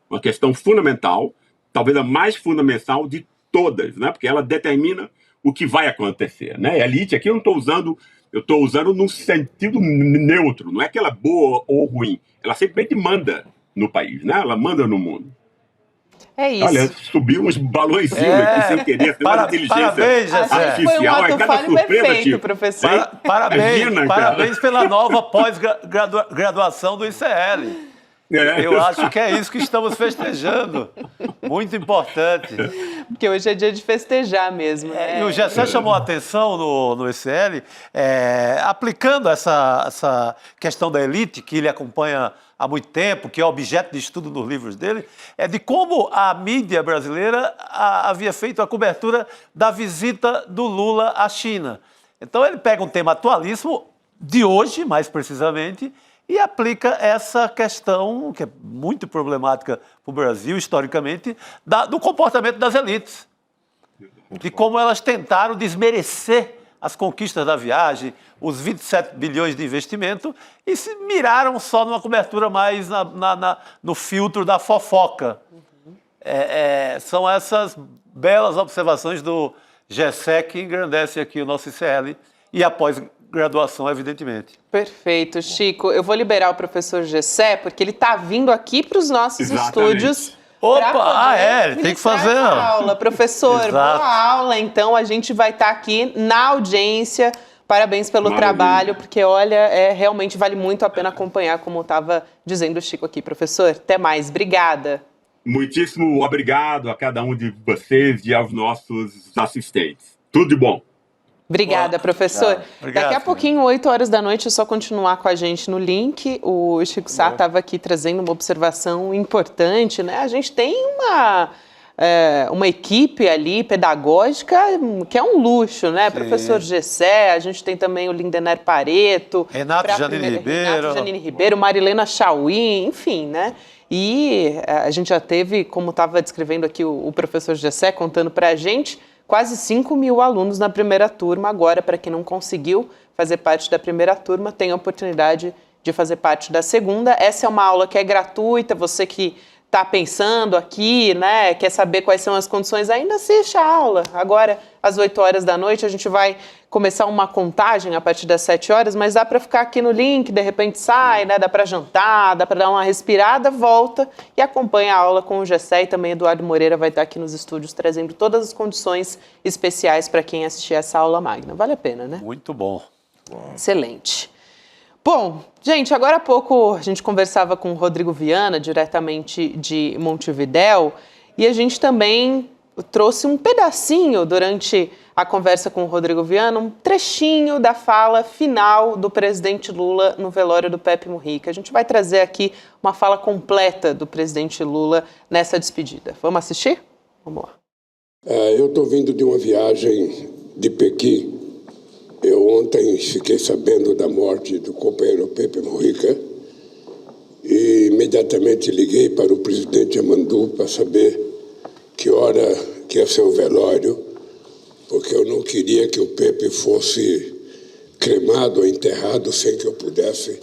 Uma questão fundamental, talvez a mais fundamental de todas, né? Porque ela determina o que vai acontecer, né? Elite aqui eu estou usando num sentido neutro, não é que ela é boa ou ruim, ela simplesmente manda no país, né? Ela manda no mundo. É isso. Olha, subiu uns balõezinhos aqui sem querer. Parabéns, artificial. Foi um ato cada falho perfeito, tipo. professor. Parabéns pela nova pós-graduação do ICL. Eu acho que é isso que estamos festejando. Muito importante. Porque hoje é dia de festejar mesmo. E o Gessé chamou a atenção no ICL, aplicando essa questão da elite, que ele acompanha há muito tempo, que é objeto de estudo nos livros dele, de como a mídia brasileira havia feito a cobertura da visita do Lula à China. Então ele pega um tema atualíssimo, de hoje, mais precisamente, e aplica essa questão, que é muito problemática para o Brasil, historicamente, do comportamento das elites. De como elas tentaram desmerecer as conquistas da viagem, os 27 bilhões de investimento, e se miraram só numa cobertura mais no filtro da fofoca. São essas belas observações do Gessé que engrandece aqui o nosso ICL e a pós-graduação, evidentemente. Perfeito, Chico. Eu vou liberar o professor Gessé, porque ele está vindo aqui para os nossos estúdios Opa, ele tem que fazer a aula. Professor, Exato. Boa aula. Então, a gente vai estar aqui na audiência. Parabéns pelo trabalho, porque, olha, realmente vale muito a pena acompanhar, como estava dizendo o Chico aqui. Professor, até mais. Obrigada. Muitíssimo obrigado a cada um de vocês e aos nossos assistentes. Tudo de bom. Obrigada, professor. Obrigado. Daqui a pouquinho, 8 horas da noite, é só continuar com a gente no link. O Chico Sá estava aqui trazendo uma observação importante, né? A gente tem uma equipe ali pedagógica que é um luxo, né? Sim. Professor Gessé, a gente tem também o Lindener Pareto, Renato Janine Ribeiro, Marilena Chauí, enfim, né? E a gente já teve, como estava descrevendo aqui o professor Gessé, contando para a gente, quase 5 mil alunos na primeira turma. Agora, para quem não conseguiu fazer parte da primeira turma, tem a oportunidade de fazer parte da segunda. Essa é uma aula que é gratuita, você que está pensando aqui, né, quer saber quais são as condições, ainda assiste a aula. Agora, às 8 horas da noite, a gente vai começar uma contagem a partir das 7 horas, mas dá para ficar aqui no link, de repente sai, né, dá para jantar, dá para dar uma respirada, volta e acompanha a aula com o Gessé, e também Eduardo Moreira vai estar aqui nos estúdios trazendo todas as condições especiais para quem assistir essa aula magna. Vale a pena, né? Muito bom. Excelente. Bom, gente, agora há pouco a gente conversava com o Rodrigo Viana, diretamente de Montevidéu, e a gente também trouxe um pedacinho durante a conversa com o Rodrigo Viana, um trechinho da fala final do presidente Lula no velório do Pepe Mujica. A gente vai trazer aqui uma fala completa do presidente Lula nessa despedida. Vamos assistir? Vamos lá. Eu estou vindo de uma viagem de Pequim. Eu ontem fiquei sabendo da morte do companheiro Pepe Mujica e imediatamente liguei para o presidente Amandu para saber que hora que ia ser o velório, porque eu não queria que o Pepe fosse cremado ou enterrado sem que eu pudesse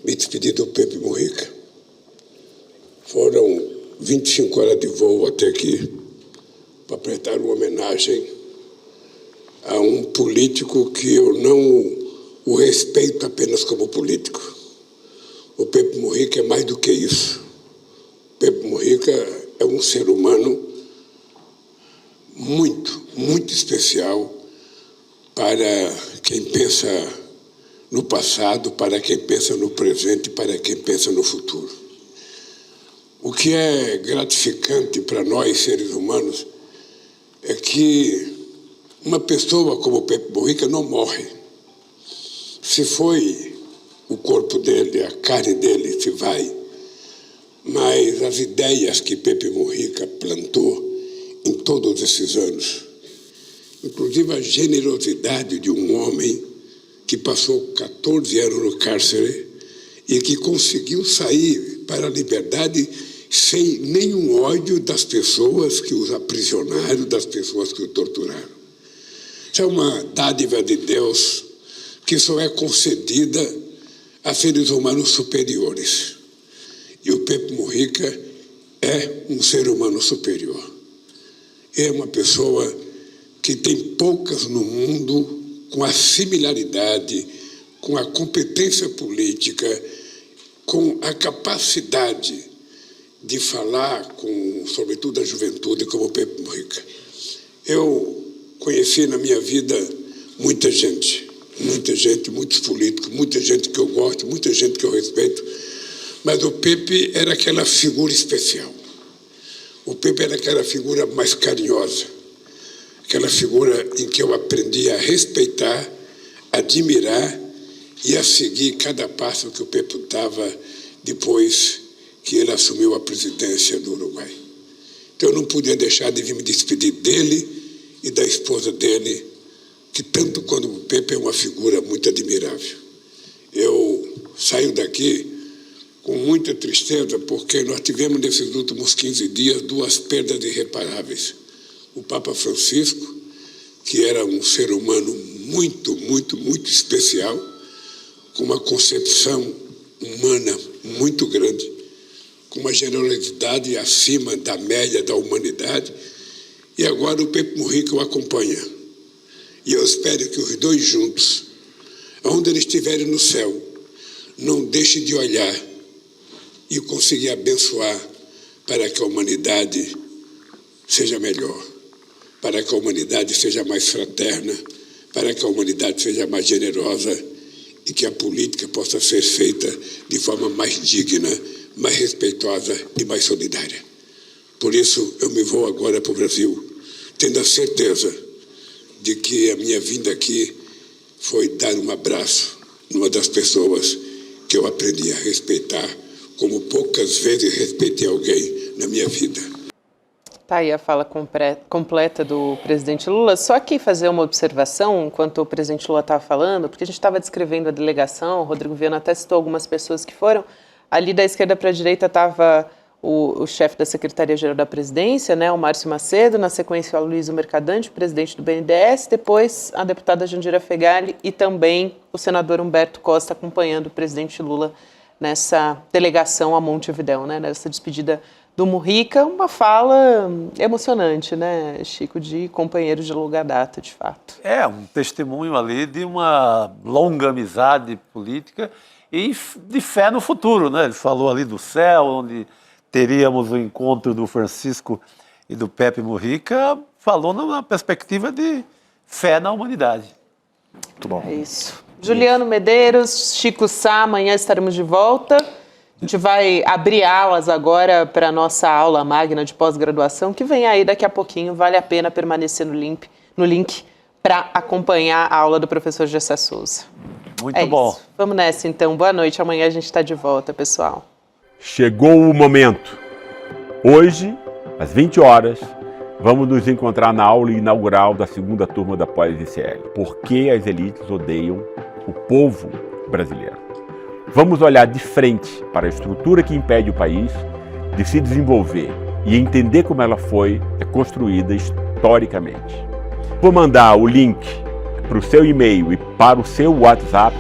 me despedir do Pepe Mujica. Foram 25 horas de voo até aqui para prestar uma homenagem a um político que eu não o respeito apenas como político. O Pepe Mujica é mais do que isso. O Pepe Mujica é um ser humano muito, muito especial para quem pensa no passado, para quem pensa no presente, para quem pensa no futuro. O que é gratificante para nós, seres humanos, é que uma pessoa como o Pepe Mujica não morre. Se foi o corpo dele, a carne dele se vai, mas as ideias que Pepe Mujica plantou em todos esses anos, inclusive a generosidade de um homem que passou 14 anos no cárcere e que conseguiu sair para a liberdade sem nenhum ódio das pessoas que os aprisionaram, das pessoas que o torturaram. Isso é uma dádiva de Deus que só é concedida a seres humanos superiores. E o Pepe Mujica é um ser humano superior. É uma pessoa que tem poucas no mundo com a similaridade, com a competência política, com a capacidade de falar com, sobretudo, a juventude, como o Pepe Mujica. Eu conheci na minha vida muita gente, muitos políticos, muita gente que eu gosto, muita gente que eu respeito, mas o Pepe era aquela figura especial. O Pepe era aquela figura mais carinhosa, aquela figura em que eu aprendi a respeitar, admirar e a seguir cada passo que o Pepe dava depois que ele assumiu a presidência do Uruguai. Então eu não podia deixar de vir me despedir dele e da esposa dele, que tanto quanto o Pepe é uma figura muito admirável. Eu saio daqui com muita tristeza, porque nós tivemos nesses últimos 15 dias 2 perdas irreparáveis. O Papa Francisco, que era um ser humano muito, muito, muito especial, com uma concepção humana muito grande, com uma generosidade acima da média da humanidade, e agora o Pepe Mujica o acompanha. E eu espero que os dois juntos, onde eles estiverem no céu, não deixem de olhar e conseguir abençoar para que a humanidade seja melhor, para que a humanidade seja mais fraterna, para que a humanidade seja mais generosa e que a política possa ser feita de forma mais digna, mais respeitosa e mais solidária. Por isso, eu me vou agora para o Brasil, tendo a certeza de que a minha vinda aqui foi dar um abraço numa das pessoas que eu aprendi a respeitar, como poucas vezes respeitei alguém na minha vida. Tá aí a fala completa do presidente Lula. Só que fazer uma observação, enquanto o presidente Lula estava falando, porque a gente estava descrevendo a delegação, o Rodrigo Viana até citou algumas pessoas que foram. Ali da esquerda para a direita estava o chefe da Secretaria-Geral da Presidência, né, o Márcio Macedo, na sequência o Aloysio Mercadante, presidente do BNDES, depois a deputada Jandira Fegali e também o senador Humberto Costa acompanhando o presidente Lula nessa delegação a Montevidéu, né, nessa despedida do Mujica, uma fala emocionante, né, Chico, de companheiro de longa data, de fato. É, um testemunho ali de uma longa amizade política e de fé no futuro, né? Ele falou ali do céu, onde teríamos o encontro do Francisco e do Pepe Mujica, falou numa perspectiva de fé na humanidade. Muito bom. É isso. Juliano Medeiros, Chico Sá, amanhã estaremos de volta. A gente vai abrir alas agora para a nossa aula magna de pós-graduação, que vem aí daqui a pouquinho. Vale a pena permanecer no link para acompanhar a aula do professor Gessé Souza. Muito bom. Isso. Vamos nessa, então. Boa noite. Amanhã a gente está de volta, pessoal. Chegou o momento. Hoje, às 20 horas, vamos nos encontrar na aula inaugural da segunda turma da Pós-ICL. Por que as elites odeiam o povo brasileiro? Vamos olhar de frente para a estrutura que impede o país de se desenvolver e entender como ela foi construída historicamente. Vou mandar o link para o seu e-mail e para o seu WhatsApp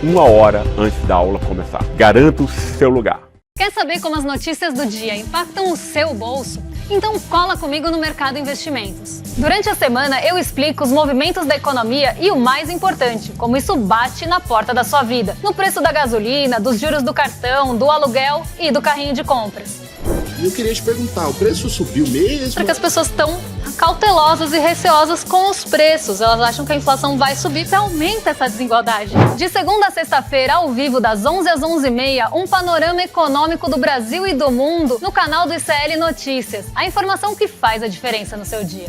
1 hora antes da aula começar. Garanta o seu lugar. Quer saber como as notícias do dia impactam o seu bolso? Então cola comigo no Mercado Investimentos. Durante a semana eu explico os movimentos da economia e o mais importante, como isso bate na porta da sua vida. No preço da gasolina, dos juros do cartão, do aluguel e do carrinho de compras. Eu queria te perguntar, o preço subiu mesmo? Porque as pessoas estão cautelosas e receosas com os preços. Elas acham que a inflação vai subir e aumenta essa desigualdade. De segunda a sexta-feira, ao vivo, das 11 às 11h30, um panorama econômico do Brasil e do mundo no canal do ICL Notícias. A informação que faz a diferença no seu dia.